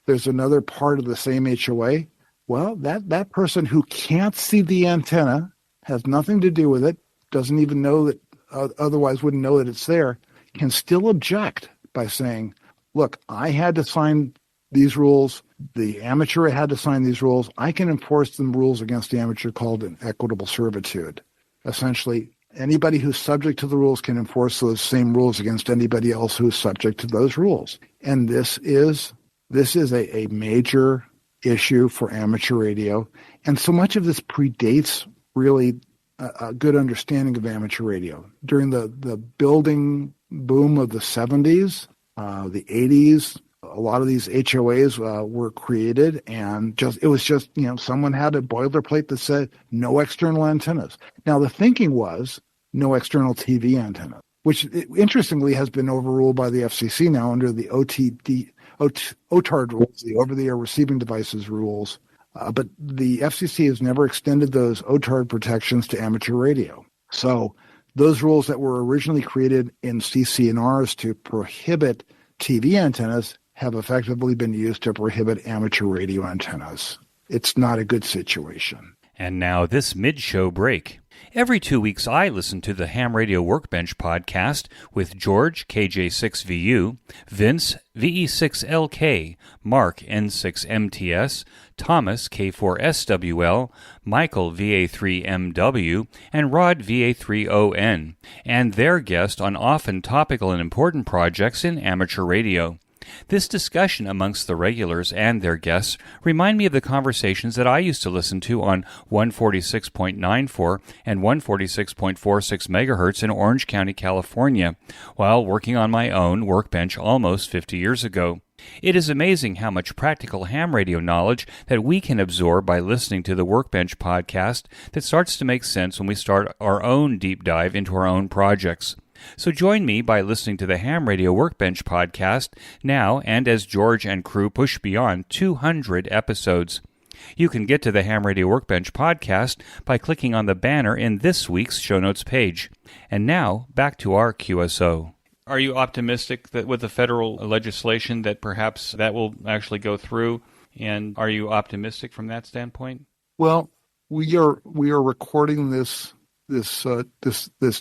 there's another part of the same HOA. Well, that person who can't see the antenna, has nothing to do with it, doesn't even know that, otherwise wouldn't know that it's there, can still object by saying, look, I had to sign these rules. The amateur had to sign these rules. I can enforce the rules against the amateur called an equitable servitude. Essentially, anybody who's subject to the rules can enforce those same rules against anybody else who's subject to those rules. And this is a major issue for amateur radio. And so much of this predates really a good understanding of amateur radio. During the building boom of the 70s, the 80s, a lot of these HOAs were created, and it was just someone had a boilerplate that said no external antennas. Now the thinking was no external TV antennas, which interestingly has been overruled by the FCC now under the OTARD rules, the over-the-air receiving devices rules. But the FCC has never extended those OTARD protections to amateur radio. So those rules that were originally created in CC&Rs to prohibit TV antennas have effectively been used to prohibit amateur radio antennas. It's not a good situation. And now this mid-show break. Every 2 weeks I listen to the Ham Radio Workbench podcast with George, KJ6VU, Vince, VE6LK, Mark, N6MTS, Thomas, K4SWL, Michael, VA3MW, and Rod, VA3ON, and their guest on often topical and important projects in amateur radio. This discussion amongst the regulars and their guests remind me of the conversations that I used to listen to on 146.94 and 146.46 megahertz in Orange County, California, while working on my own workbench almost 50 years ago. It is amazing how much practical ham radio knowledge that we can absorb by listening to the Workbench podcast that starts to make sense when we start our own deep dive into our own projects. So join me by listening to the Ham Radio Workbench podcast now and as George and crew push beyond 200 episodes. You can get to the Ham Radio Workbench podcast by clicking on the banner in this week's show notes page. And now, back to our QSO. Are you optimistic that with the federal legislation that perhaps that will actually go through? And are you optimistic from that standpoint? Well, we are recording this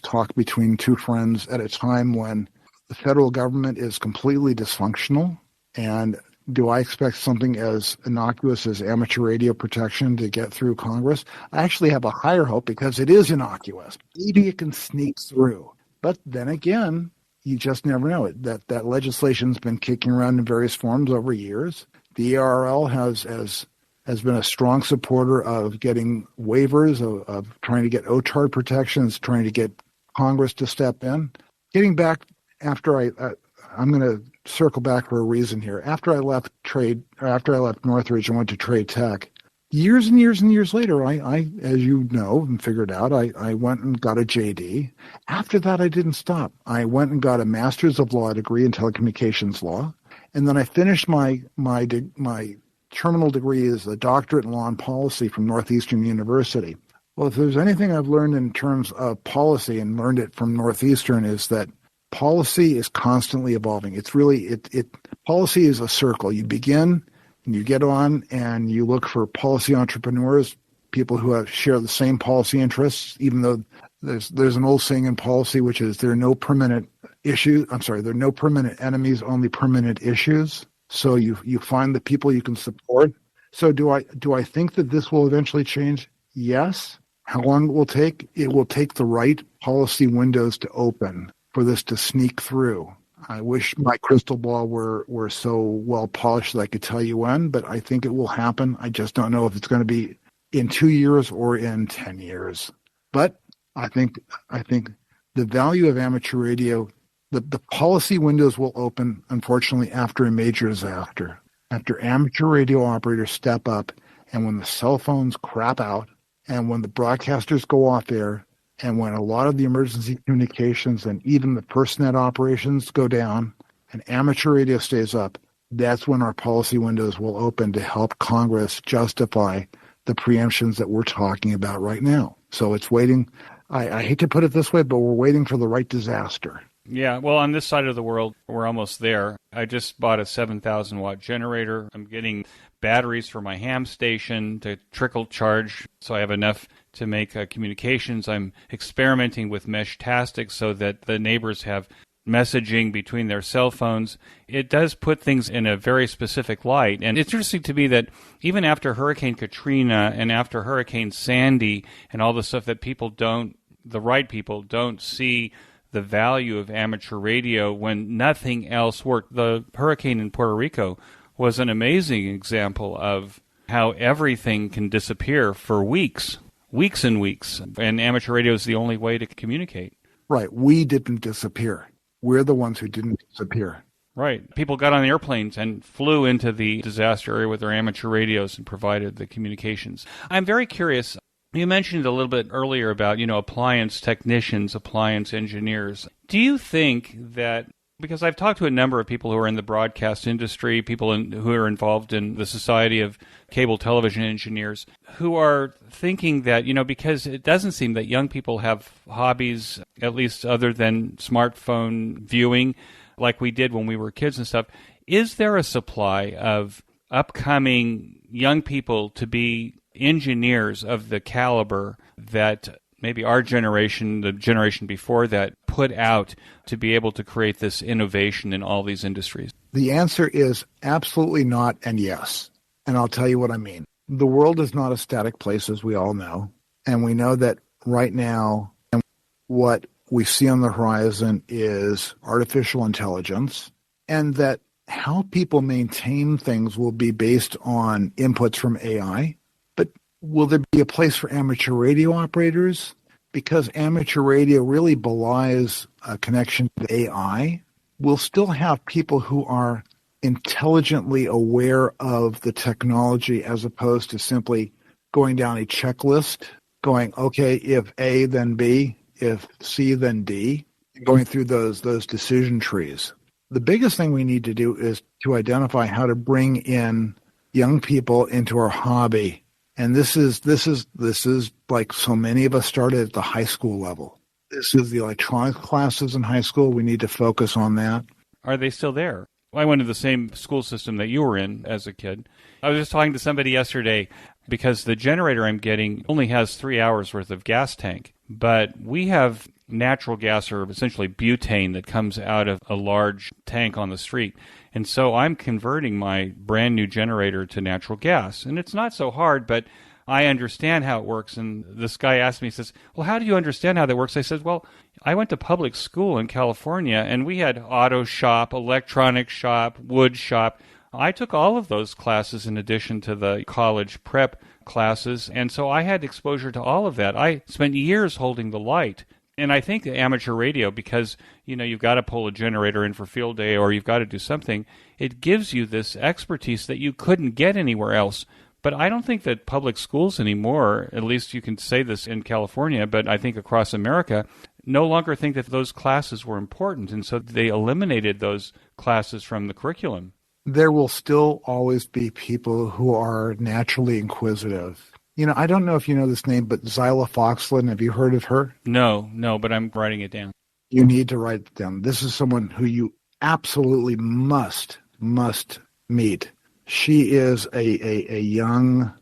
talk between two friends at a time when the federal government is completely dysfunctional. And do I expect something as innocuous as amateur radio protection to get through Congress? I actually have a higher hope because it is innocuous. Maybe it can sneak through. But then again, you just never know. That legislation's been kicking around in various forms over years. The ARL has been a strong supporter of getting waivers, of trying to get OTARD protections, trying to get Congress to step in. Getting back after I'm going to circle back for a reason here. After I left Northridge and went to Trade Tech, years and years and years later, I as you know and figured out, I went and got a JD. After that, I didn't stop. I went and got a Master's of Law degree in telecommunications law, and then I finished my terminal degree as a doctorate in law and policy from Northeastern University. Well, if there's anything I've learned in terms of policy and learned it from Northeastern is that policy is constantly evolving. It's really, policy is a circle. You begin and you get on and you look for policy entrepreneurs, people who share the same policy interests, even though there's an old saying in policy, which is there are no permanent enemies, only permanent issues. So you find the people you can support. So do I think that this will eventually change? Yes. How long it will take? It will take the right policy windows to open for this to sneak through. I wish my crystal ball were so well polished that I could tell you when, but I think it will happen. I just don't know if it's going to be in 2 years or in 10 years. But I think the value of amateur radio, the policy windows will open, unfortunately, after a major disaster. After amateur radio operators step up, and when the cell phones crap out, and when the broadcasters go off air, and when a lot of the emergency communications and even the FirstNet operations go down, and amateur radio stays up, that's when our policy windows will open to help Congress justify the preemptions that we're talking about right now. So it's waiting. I hate to put it this way, but we're waiting for the right disaster. Yeah, well, on this side of the world, we're almost there. I just bought a 7,000-watt generator. I'm getting batteries for my ham station to trickle charge, so I have enough to make communications. I'm experimenting with Meshtastic so that the neighbors have messaging between their cell phones. It does put things in a very specific light. And it's interesting to me that even after Hurricane Katrina and after Hurricane Sandy and all the stuff that the right people don't see the value of amateur radio when nothing else worked. The hurricane in Puerto Rico was an amazing example of how everything can disappear for weeks and weeks, and amateur radio is the only way to communicate. Right. We didn't disappear. We're the ones who didn't disappear. Right. People got on airplanes and flew into the disaster area with their amateur radios and provided the communications. I'm very curious. You mentioned a little bit earlier about, appliance technicians, appliance engineers. Do you think that, because I've talked to a number of people who are in the broadcast industry, people who are involved in the Society of Cable Television Engineers, who are thinking that, because it doesn't seem that young people have hobbies, at least other than smartphone viewing, like we did when we were kids and stuff, is there a supply of upcoming young people to be engineers of the caliber that maybe our generation, the generation before that, put out to be able to create this innovation in all these industries? The answer is absolutely not and yes. And I'll tell you what I mean. The world is not a static place, as we all know. And we know that right now what we see on the horizon is artificial intelligence, and that how people maintain things will be based on inputs from AI. But will there be a place for amateur radio operators? Because amateur radio really belies a connection to AI. We'll still have people who are intelligently aware of the technology as opposed to simply going down a checklist, going, okay, if A, then B, if C, then D. going through those decision trees. The biggest thing we need to do is to identify how to bring in young people into our hobby. And this is like so many of us started at the high school level. This is the electronics classes in high school. We need to focus on that. Are they still there? I went to the same school system that you were in as a kid. I was just talking to somebody yesterday because the generator I'm getting only has 3 hours worth of gas tank. But we have natural gas, or essentially butane, that comes out of a large tank on the street. And so I'm converting my brand new generator to natural gas. And it's not so hard, but I understand how it works. And this guy asked me, he says, well, how do you understand how that works? I said, well, I went to public school in California, and we had auto shop, electronic shop, wood shop. I took all of those classes in addition to the college prep classes, and so I had exposure to all of that. I spent years holding the light. And I think amateur radio, because, you've got to pull a generator in for field day or you've got to do something, it gives you this expertise that you couldn't get anywhere else. But I don't think that public schools anymore, at least you can say this in California, but I think across America, no longer think that those classes were important. And so they eliminated those classes from the curriculum. There will still always be people who are naturally inquisitive. I don't know if you know this name, but Zyla Foxland, have you heard of her? No, but I'm writing it down. You need to write it down. This is someone who you absolutely must meet. She is a young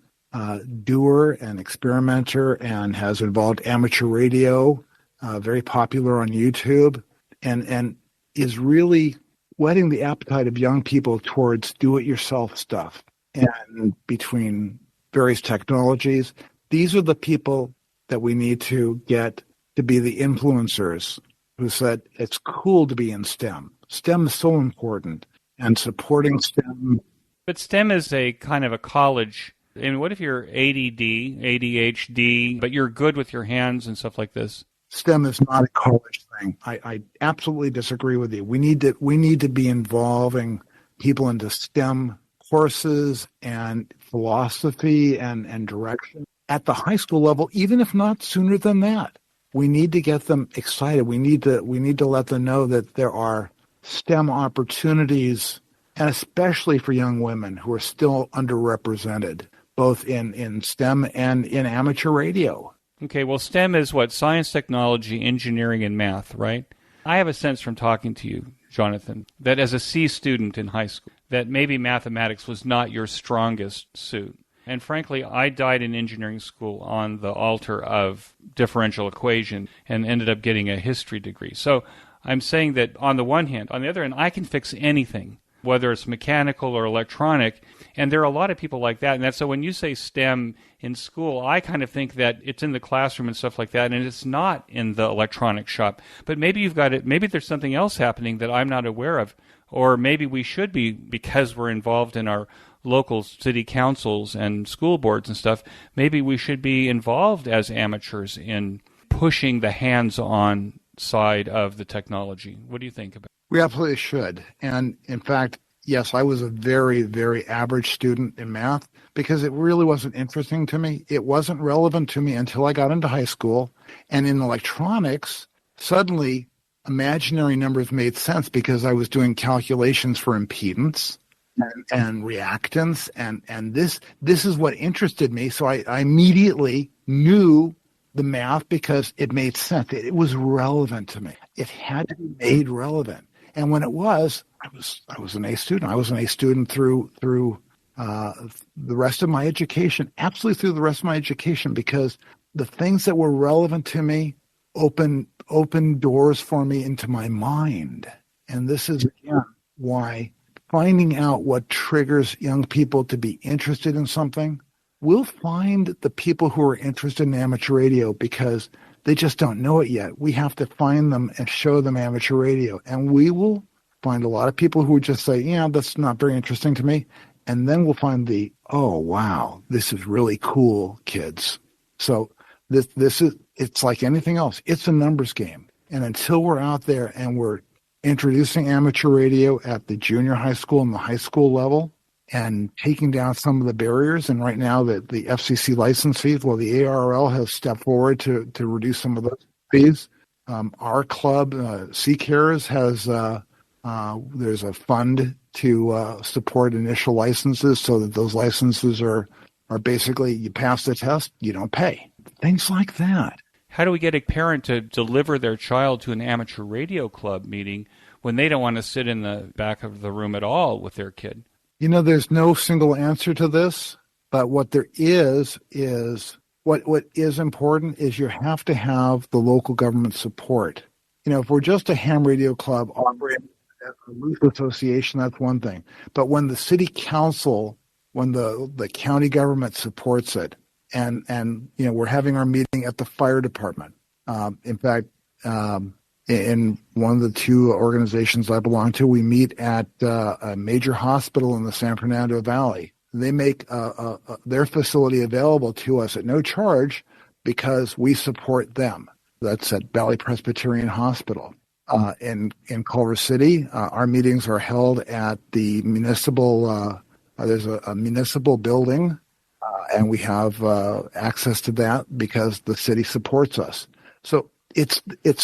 doer and experimenter and has involved amateur radio, very popular on YouTube, and is really whetting the appetite of young people towards do-it-yourself stuff. And between various technologies, these are the people that we need to get to be the influencers who said it's cool to be in STEM. STEM is so important, and supporting STEM. But STEM is a kind of a college. I mean, what if you're ADD, ADHD, but you're good with your hands and stuff like this? STEM is not a college thing. I absolutely disagree with you. We need to be involving people into STEM courses and philosophy and direction at the high school level, even if not sooner than that. We need to get them excited. We need to let them know that there are STEM opportunities, and especially for young women who are still underrepresented, both in STEM and in amateur radio. Okay, well, STEM is what? Science, technology, engineering, and math, right? I have a sense from talking to you, Jonathan, that as a C student in high school, that maybe mathematics was not your strongest suit. And frankly, I died in engineering school on the altar of differential equation and ended up getting a history degree. So I'm saying that on the one hand. On the other hand, I can fix anything, whether it's mechanical or electronic. And there are a lot of people like that. And that's so when you say STEM in school, I kind of think that it's in the classroom and stuff like that, and it's not in the electronic shop. But maybe you've got it. Maybe there's something else happening that I'm not aware of. Or maybe we should be, because we're involved in our local city councils and school boards and stuff, maybe we should be involved as amateurs in pushing the hands-on side of the technology. What do you think about it? We absolutely should. And in fact, yes, I was a very, very average student in math because it really wasn't interesting to me. It wasn't relevant to me until I got into high school. And in electronics, suddenly imaginary numbers made sense because I was doing calculations for impedance and reactance. And this is what interested me. So I immediately knew the math because it made sense. It was relevant to me. It had to be made relevant. And when it was, I was an A student. I was an A student through the rest of my education, absolutely through the rest of my education, because the things that were relevant to me opened doors for me into my mind. And this is, again, why finding out what triggers young people to be interested in something, we'll find the people who are interested in amateur radio because they just don't know it yet. We have to find them and show them amateur radio. And we will find a lot of people who would just say, yeah, that's not very interesting to me. And then we'll find the, oh, wow, this is really cool, kids. So this is, it's like anything else. It's a numbers game. And until we're out there and we're introducing amateur radio at the junior high school and the high school level and taking down some of the barriers, and right now the FCC license fees, well, the ARRL has stepped forward to reduce some of those fees. Our club, Sea Cares, has there's a fund to support initial licenses, so that those licenses are basically, you pass the test, you don't pay. Things like that. How do we get a parent to deliver their child to an amateur radio club meeting when they don't want to sit in the back of the room at all with their kid? There's no single answer to this, but what there is what is important is you have to have the local government support. If we're just a ham radio club operating as a loose association, that's one thing. But when the city council, when the county government supports it, and we're having our meeting at the fire department. In fact, in one of the two organizations I belong to, we meet at a major hospital in the San Fernando Valley. They make their facility available to us at no charge because we support them. That's at Valley Presbyterian Hospital. In Culver City, our meetings are held at the municipal, there's a municipal building, and we have access to that because the city supports us. So it's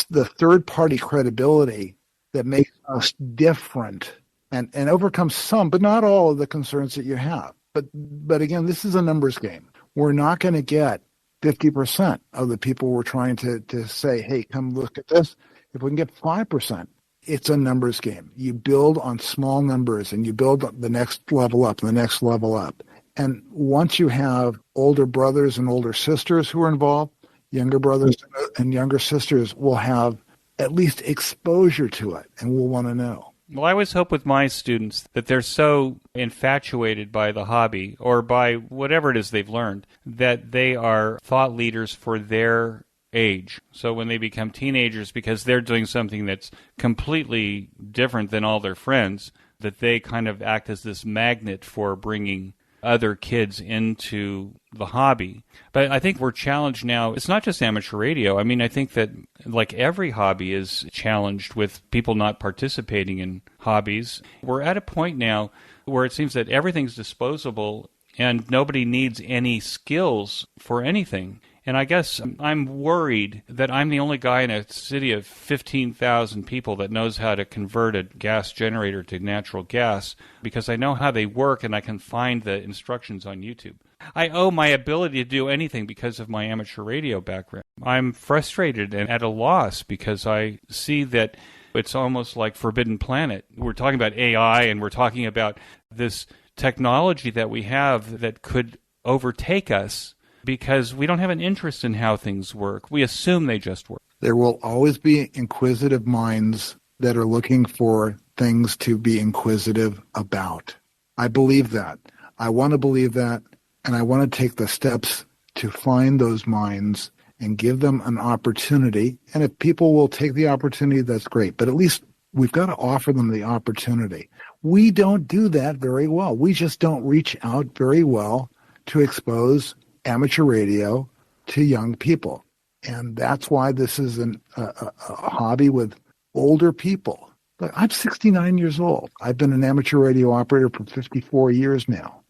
the third-party credibility that makes us different and overcomes some, but not all of the concerns that you have. But again, this is a numbers game. We're not going to get 50% of the people we're trying to say, hey, come look at this. If we can get 5%, it's a numbers game. You build on small numbers, and you build the next level up and the next level up. And once you have older brothers and older sisters who are involved, younger brothers and younger sisters will have at least exposure to it and will want to know. Well, I always hope with my students that they're so infatuated by the hobby or by whatever it is they've learned that they are thought leaders for their age. So when they become teenagers, because they're doing something that's completely different than all their friends, that they kind of act as this magnet for bringing other kids into the hobby. But I think we're challenged now. It's not just amateur radio. I mean, I think that like every hobby is challenged with people not participating in hobbies. We're at a point now where it seems that everything's disposable and nobody needs any skills for anything. And I guess I'm worried that I'm the only guy in a city of 15,000 people that knows how to convert a gas generator to natural gas because I know how they work and I can find the instructions on YouTube. I owe my ability to do anything because of my amateur radio background. I'm frustrated and at a loss because I see that it's almost like Forbidden Planet. We're talking about AI and we're talking about this technology that we have that could overtake us because we don't have an interest in how things work. We assume they just work. There will always be inquisitive minds that are looking for things to be inquisitive about. I believe that. I want to believe that, and I want to take the steps to find those minds and give them an opportunity. And if people will take the opportunity, that's great. But at least we've got to offer them the opportunity. We don't do that very well. We just don't reach out very well to expose amateur radio to young people. And that's why this is a hobby with older people. Look, I'm 69 years old. I've been an amateur radio operator for 54 years now.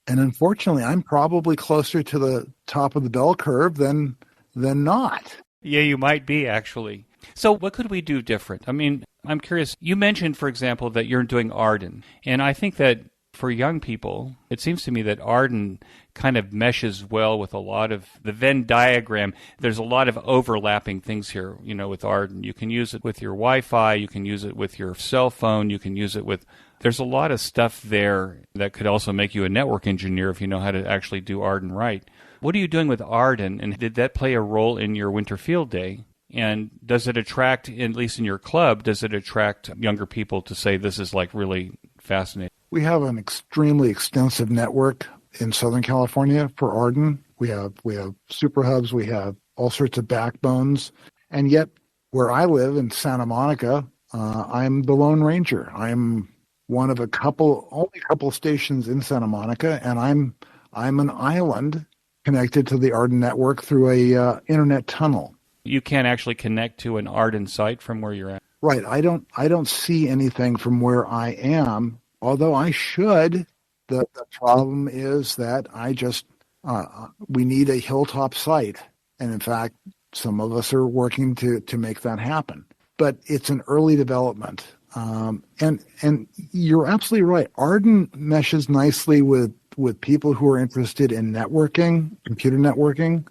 And unfortunately, I'm probably closer to the top of the bell curve than not. Yeah, you might be, actually. So what could we do different? I mean, I'm curious. You mentioned, for example, that you're doing AREDN. And I think that for young people, it seems to me that AREDN kind of meshes well with a lot of the Venn diagram. There's a lot of overlapping things here, with AREDN. You can use it with your Wi-Fi. You can use it with your cell phone. You can use it with... There's a lot of stuff there that could also make you a network engineer if you know how to actually do AREDN right. What are you doing with AREDN, and did that play a role in your winter field day? And does it attract, at least in your club, does it attract younger people to say this is like really fascinating? We have an extremely extensive network in Southern California for AREDN. We have super hubs. We have all sorts of backbones. And yet, where I live in Santa Monica, I'm the Lone Ranger. I'm one of only a couple stations in Santa Monica, and I'm an island connected to the AREDN network through a internet tunnel. You can't actually connect to an AREDN site from where you're at. Right. I don't see anything from where I am, although I should. The problem is that we need a hilltop site. And in fact, some of us are working to make that happen. But it's an early development. And you're absolutely right. AREDN meshes nicely with people who are interested in networking, computer networking,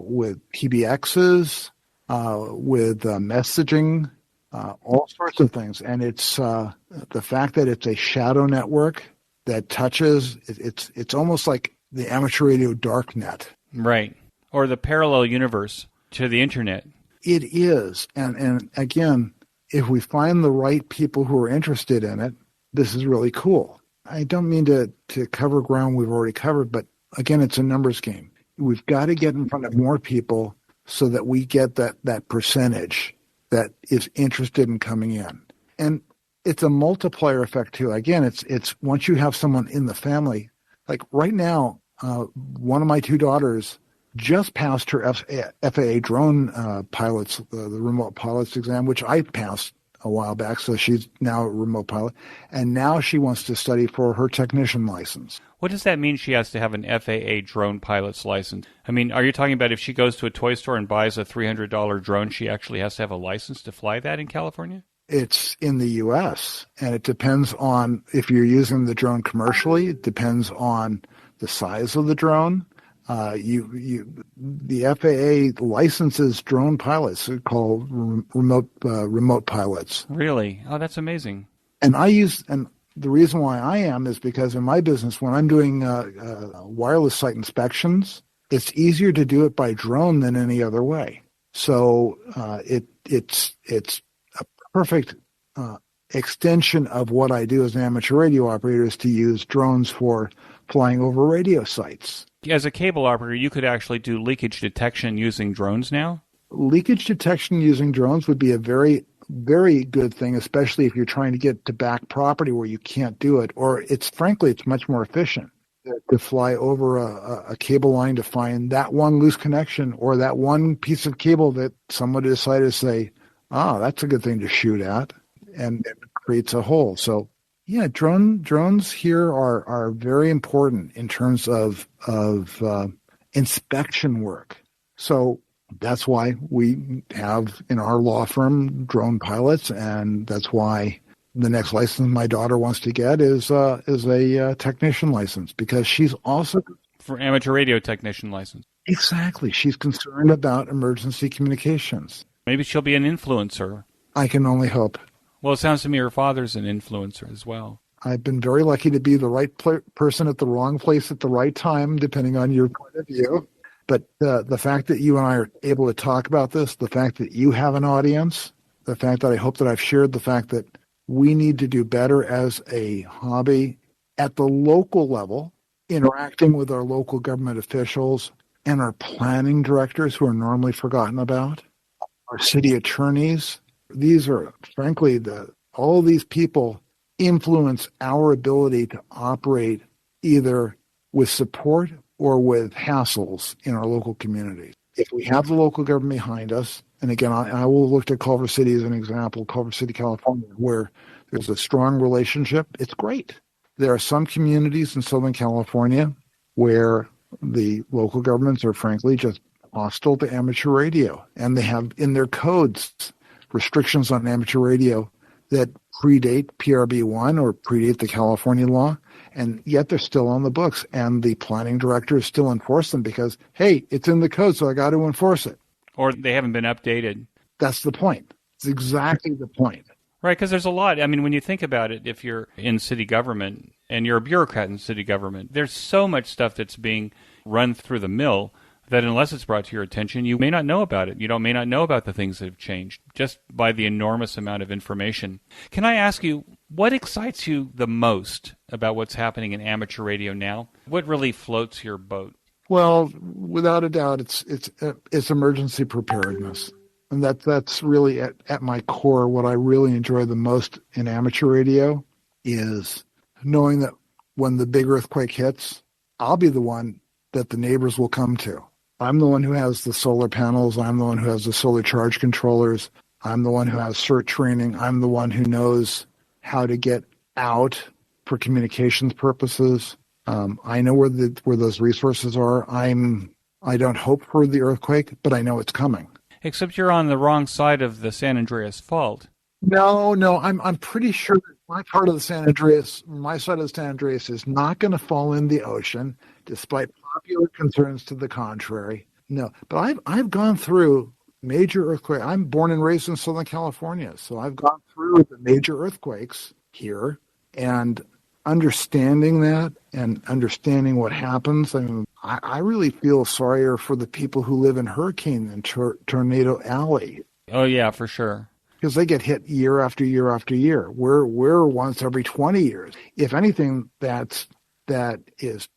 with PBXs, with messaging, all sorts of things. And it's the fact that it's a shadow network that touches. It's almost like the amateur radio dark net. Right. Or the parallel universe to the internet. It is. And again, if we find the right people who are interested in it, this is really cool. I don't mean to cover ground we've already covered, but again, it's a numbers game. We've got to get in front of more people so that we get that percentage that is interested in coming in. And it's a multiplier effect too. Again, it's once you have someone in the family, like right now, one of my two daughters just passed her FAA drone pilots, the remote pilots exam, which I passed a while back. So she's now a remote pilot. And now she wants to study for her technician license. What does that mean she has to have an FAA drone pilot's license? I mean, are you talking about if she goes to a toy store and buys a $300 drone, she actually has to have a license to fly that in California? It's in the U.S., and it depends on if you're using the drone commercially. It depends on the size of the drone. The FAA licenses drone pilots called remote pilots. Really? Oh, that's amazing. And the reason why I am is because in my business, when I'm doing wireless site inspections, it's easier to do it by drone than any other way. So it's a perfect extension of what I do as an amateur radio operator is to use drones for flying over radio sites. As a cable operator, you could actually do leakage detection using drones now? Leakage detection using drones would be a very, very good thing, especially if you're trying to get to back property where you can't do it, or it's much more efficient to fly over a cable line to find that one loose connection or that one piece of cable that someone decided to say, that's a good thing to shoot at, and it creates a hole. So yeah, drones here are very important in terms of inspection work. So that's why we have in our law firm drone pilots, and that's why the next license my daughter wants to get is a technician license, because she's also for amateur radio technician license. Exactly, she's concerned about emergency communications. Maybe she'll be an influencer. I can only hope. Well, it sounds to me her father's an influencer as well. I've been very lucky to be the right person at the wrong place at the right time, depending on your point of view. But the fact that you and I are able to talk about this, the fact that you have an audience, the fact that I hope that I've shared the fact that we need to do better as a hobby at the local level, interacting with our local government officials and our planning directors who are normally forgotten about, our city attorneys. These are, frankly, all these people influence our ability to operate either with support or with hassles in our local communities. If we have the local government behind us, and again, I will look at Culver City as an example, Culver City, California, where there's a strong relationship, it's great. There are some communities in Southern California where the local governments are frankly just hostile to amateur radio, and they have in their codes restrictions on amateur radio that predate PRB1 or predate the California law, and yet they're still on the books, and the planning directors still enforce them because, hey, it's in the code, so I got to enforce it. Or they haven't been updated. That's the point. It's exactly the point. Right, because there's a lot. I mean, when you think about it, if you're in city government and you're a bureaucrat in city government, there's so much stuff that's being run through the mill that unless it's brought to your attention, you may not know about it. You may not know about the things that have changed just by the enormous amount of information. Can I ask you, what excites you the most about what's happening in amateur radio now? What really floats your boat? Well, without a doubt, it's emergency preparedness. And that's really at my core. What I really enjoy the most in amateur radio is knowing that when the big earthquake hits, I'll be the one that the neighbors will come to. I'm the one who has the solar panels. I'm the one who has the solar charge controllers. I'm the one who has CERT training. I'm the one who knows how to get out for communications purposes. I know where those resources are. I'm I don't hope for the earthquake, but I know it's coming. Except you're on the wrong side of the San Andreas Fault. No, I'm pretty sure that my part of the San Andreas, my side of the San Andreas is not going to fall in the ocean, despite popular concerns to the contrary. No, but I've gone through major earthquake. I'm born and raised in Southern California, so I've gone through the major earthquakes here, and understanding that and understanding what happens. I mean, I really feel sorrier for the people who live in Hurricane and Tornado Alley. Oh, yeah, for sure. Because they get hit year after year after year. We're once every 20 years. If anything, that is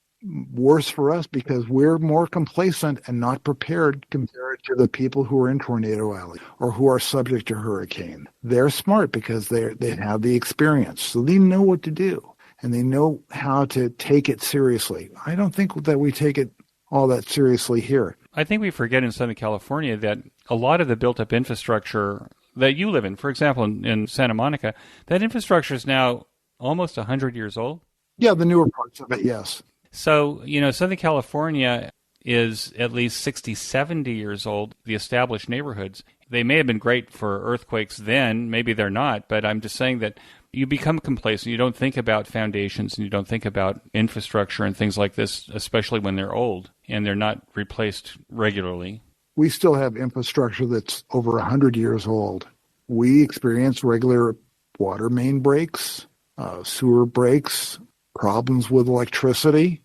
worse for us because we're more complacent and not prepared compared to the people who are in Tornado Alley or who are subject to hurricane. They're smart because they have the experience, so they know what to do and they know how to take it seriously. I don't think that we take it all that seriously here. I think we forget in Southern California that a lot of the built-up infrastructure that you live in, for example, in Santa Monica, that infrastructure is now almost 100 years old. Yeah, the newer parts of it, yes. So, Southern California is at least 60, 70 years old, the established neighborhoods. They may have been great for earthquakes then, maybe they're not, but I'm just saying that you become complacent. You don't think about foundations and you don't think about infrastructure and things like this, especially when they're old and they're not replaced regularly. We still have infrastructure that's over 100 years old. We experience regular water main breaks, sewer breaks, problems with electricity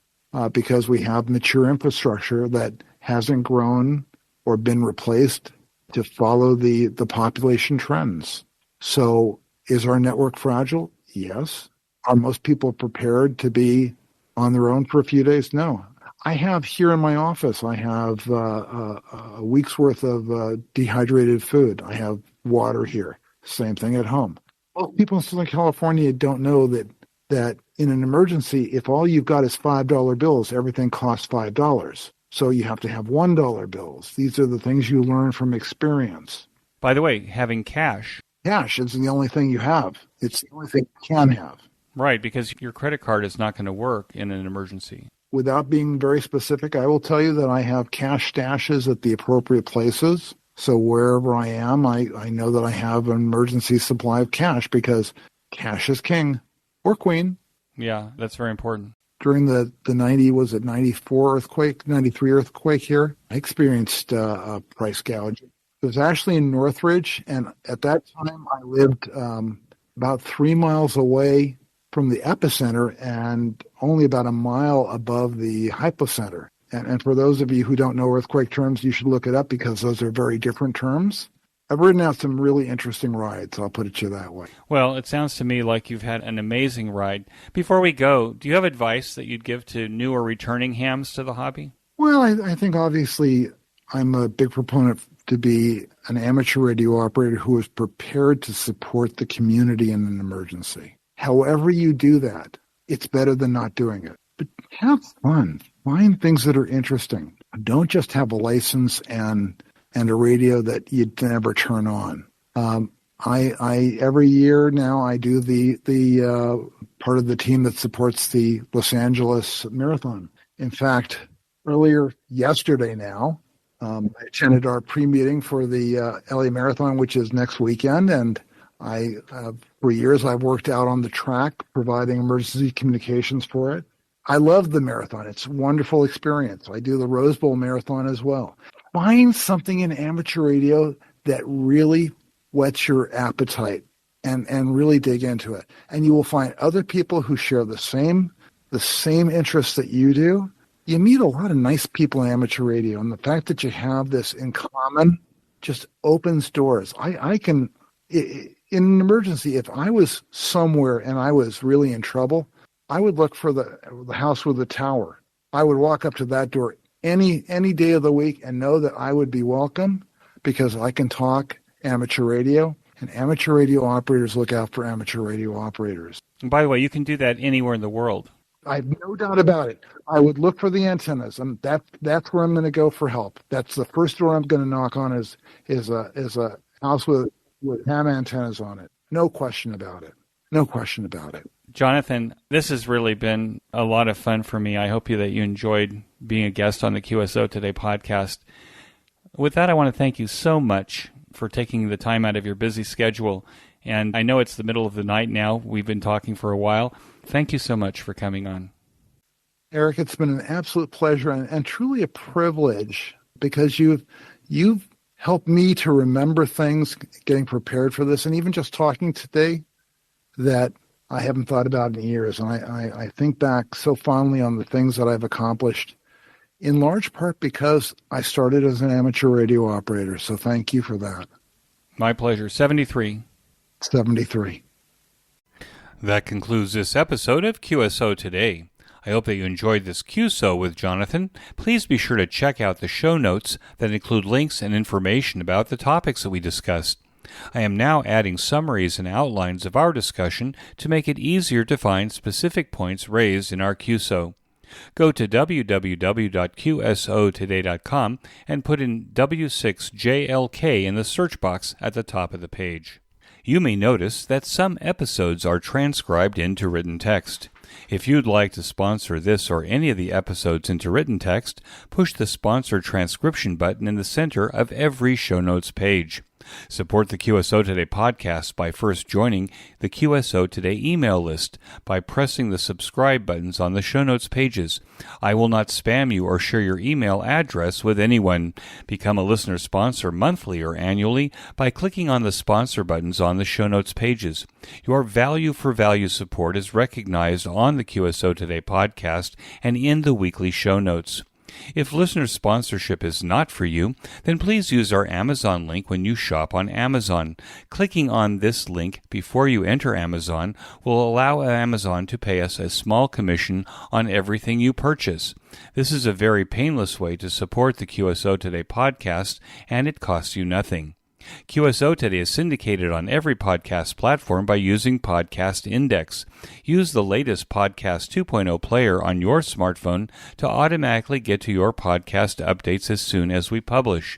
because we have mature infrastructure that hasn't grown or been replaced to follow the population trends. So is our network fragile? Yes. Are most people prepared to be on their own for a few days? No. I have here in my office, I have a week's worth of dehydrated food. I have water here. Same thing at home. Most people in Southern California don't know that in an emergency, if all you've got is $5 bills, everything costs $5. So you have to have $1 bills. These are the things you learn from experience. By the way, having cash. Cash is the only thing you have. It's the only thing you can have. Right, because your credit card is not going to work in an emergency. Without being very specific, I will tell you that I have cash stashes at the appropriate places. So wherever I am, I know that I have an emergency supply of cash because cash is king or queen. Yeah, that's very important. During the 94 earthquake, 93 earthquake here, I experienced a price gouging. It was actually in Northridge, and at that time I lived about 3 miles away from the epicenter and only about a mile above the hypocenter. And for those of you who don't know earthquake terms, you should look it up because those are very different terms. I've ridden out some really interesting rides, I'll put it to you that way. Well, it sounds to me like you've had an amazing ride. Before we go, do you have advice that you'd give to new or returning hams to the hobby? Well, I think obviously I'm a big proponent to be an amateur radio operator who is prepared to support the community in an emergency. However you do that, it's better than not doing it. But have fun. Find things that are interesting. Don't just have a license and a radio that you'd never turn on. I every year now I do the part of the team that supports the Los Angeles Marathon. In fact, earlier yesterday now, I attended our pre-meeting for the LA Marathon, which is next weekend, and for years I've worked out on the track providing emergency communications for it. I love the marathon. It's a wonderful experience. I do the Rose Bowl Marathon as well. Find something in amateur radio that really whets your appetite and really dig into it. And you will find other people who share the same interests that you do. You meet a lot of nice people in amateur radio, and the fact that you have this in common just opens doors. I can, in an emergency, if I was somewhere and I was really in trouble, I would look for the house with the tower. I would walk up to that door any day of the week and know that I would be welcome because I can talk amateur radio, and amateur radio operators look out for amateur radio operators. And by the way, you can do that anywhere in the world. I have no doubt about it. I would look for the antennas, and that's where I'm going to go for help. That's the first door I'm going to knock on is a house with ham antennas on it. No question about it. No question about it. Jonathan, this has really been a lot of fun for me. I hope that you enjoyed being a guest on the QSO Today podcast. With that, I want to thank you so much for taking the time out of your busy schedule. And I know it's the middle of the night now. We've been talking for a while. Thank you so much for coming on. Eric, it's been an absolute pleasure and truly a privilege because you've helped me to remember things, getting prepared for this, and even just talking today that I haven't thought about in years. And I think back so fondly on the things that I've accomplished, in large part because I started as an amateur radio operator. So thank you for that. My pleasure. 73. 73. That concludes this episode of QSO Today. I hope that you enjoyed this QSO with Jonathan. Please be sure to check out the show notes that include links and information about the topics that we discussed. I am now adding summaries and outlines of our discussion to make it easier to find specific points raised in our QSO. Go to www.qsotoday.com and put in W6JLK in the search box at the top of the page. You may notice that some episodes are transcribed into written text. If you'd like to sponsor this or any of the episodes into written text, push the Sponsor Transcription button in the center of every show notes page. Support the QSO Today podcast by first joining the QSO Today email list by pressing the subscribe buttons on the show notes pages. I will not spam you or share your email address with anyone. Become a listener sponsor monthly or annually by clicking on the sponsor buttons on the show notes pages. Your value for value support is recognized on the QSO Today podcast and in the weekly show notes. If listener sponsorship is not for you, then please use our Amazon link when you shop on Amazon. Clicking on this link before you enter Amazon will allow Amazon to pay us a small commission on everything you purchase. This is a very painless way to support the QSO Today podcast, and it costs you nothing. QSO Today is syndicated on every podcast platform by using Podcast Index. Use the latest Podcast 2.0 player on your smartphone to automatically get to your podcast updates as soon as we publish.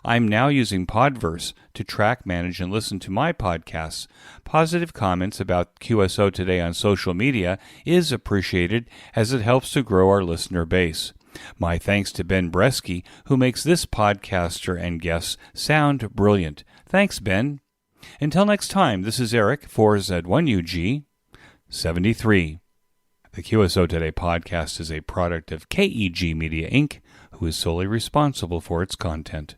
I'm now using Podverse to track, manage, and listen to my podcasts. Positive comments about QSO Today on social media is appreciated as it helps to grow our listener base. My thanks to Ben Bresky, who makes this podcaster and guests sound brilliant. Thanks, Ben. Until next time, this is Eric for Z1UG 73. The QSO Today podcast is a product of KEG Media Inc., who is solely responsible for its content.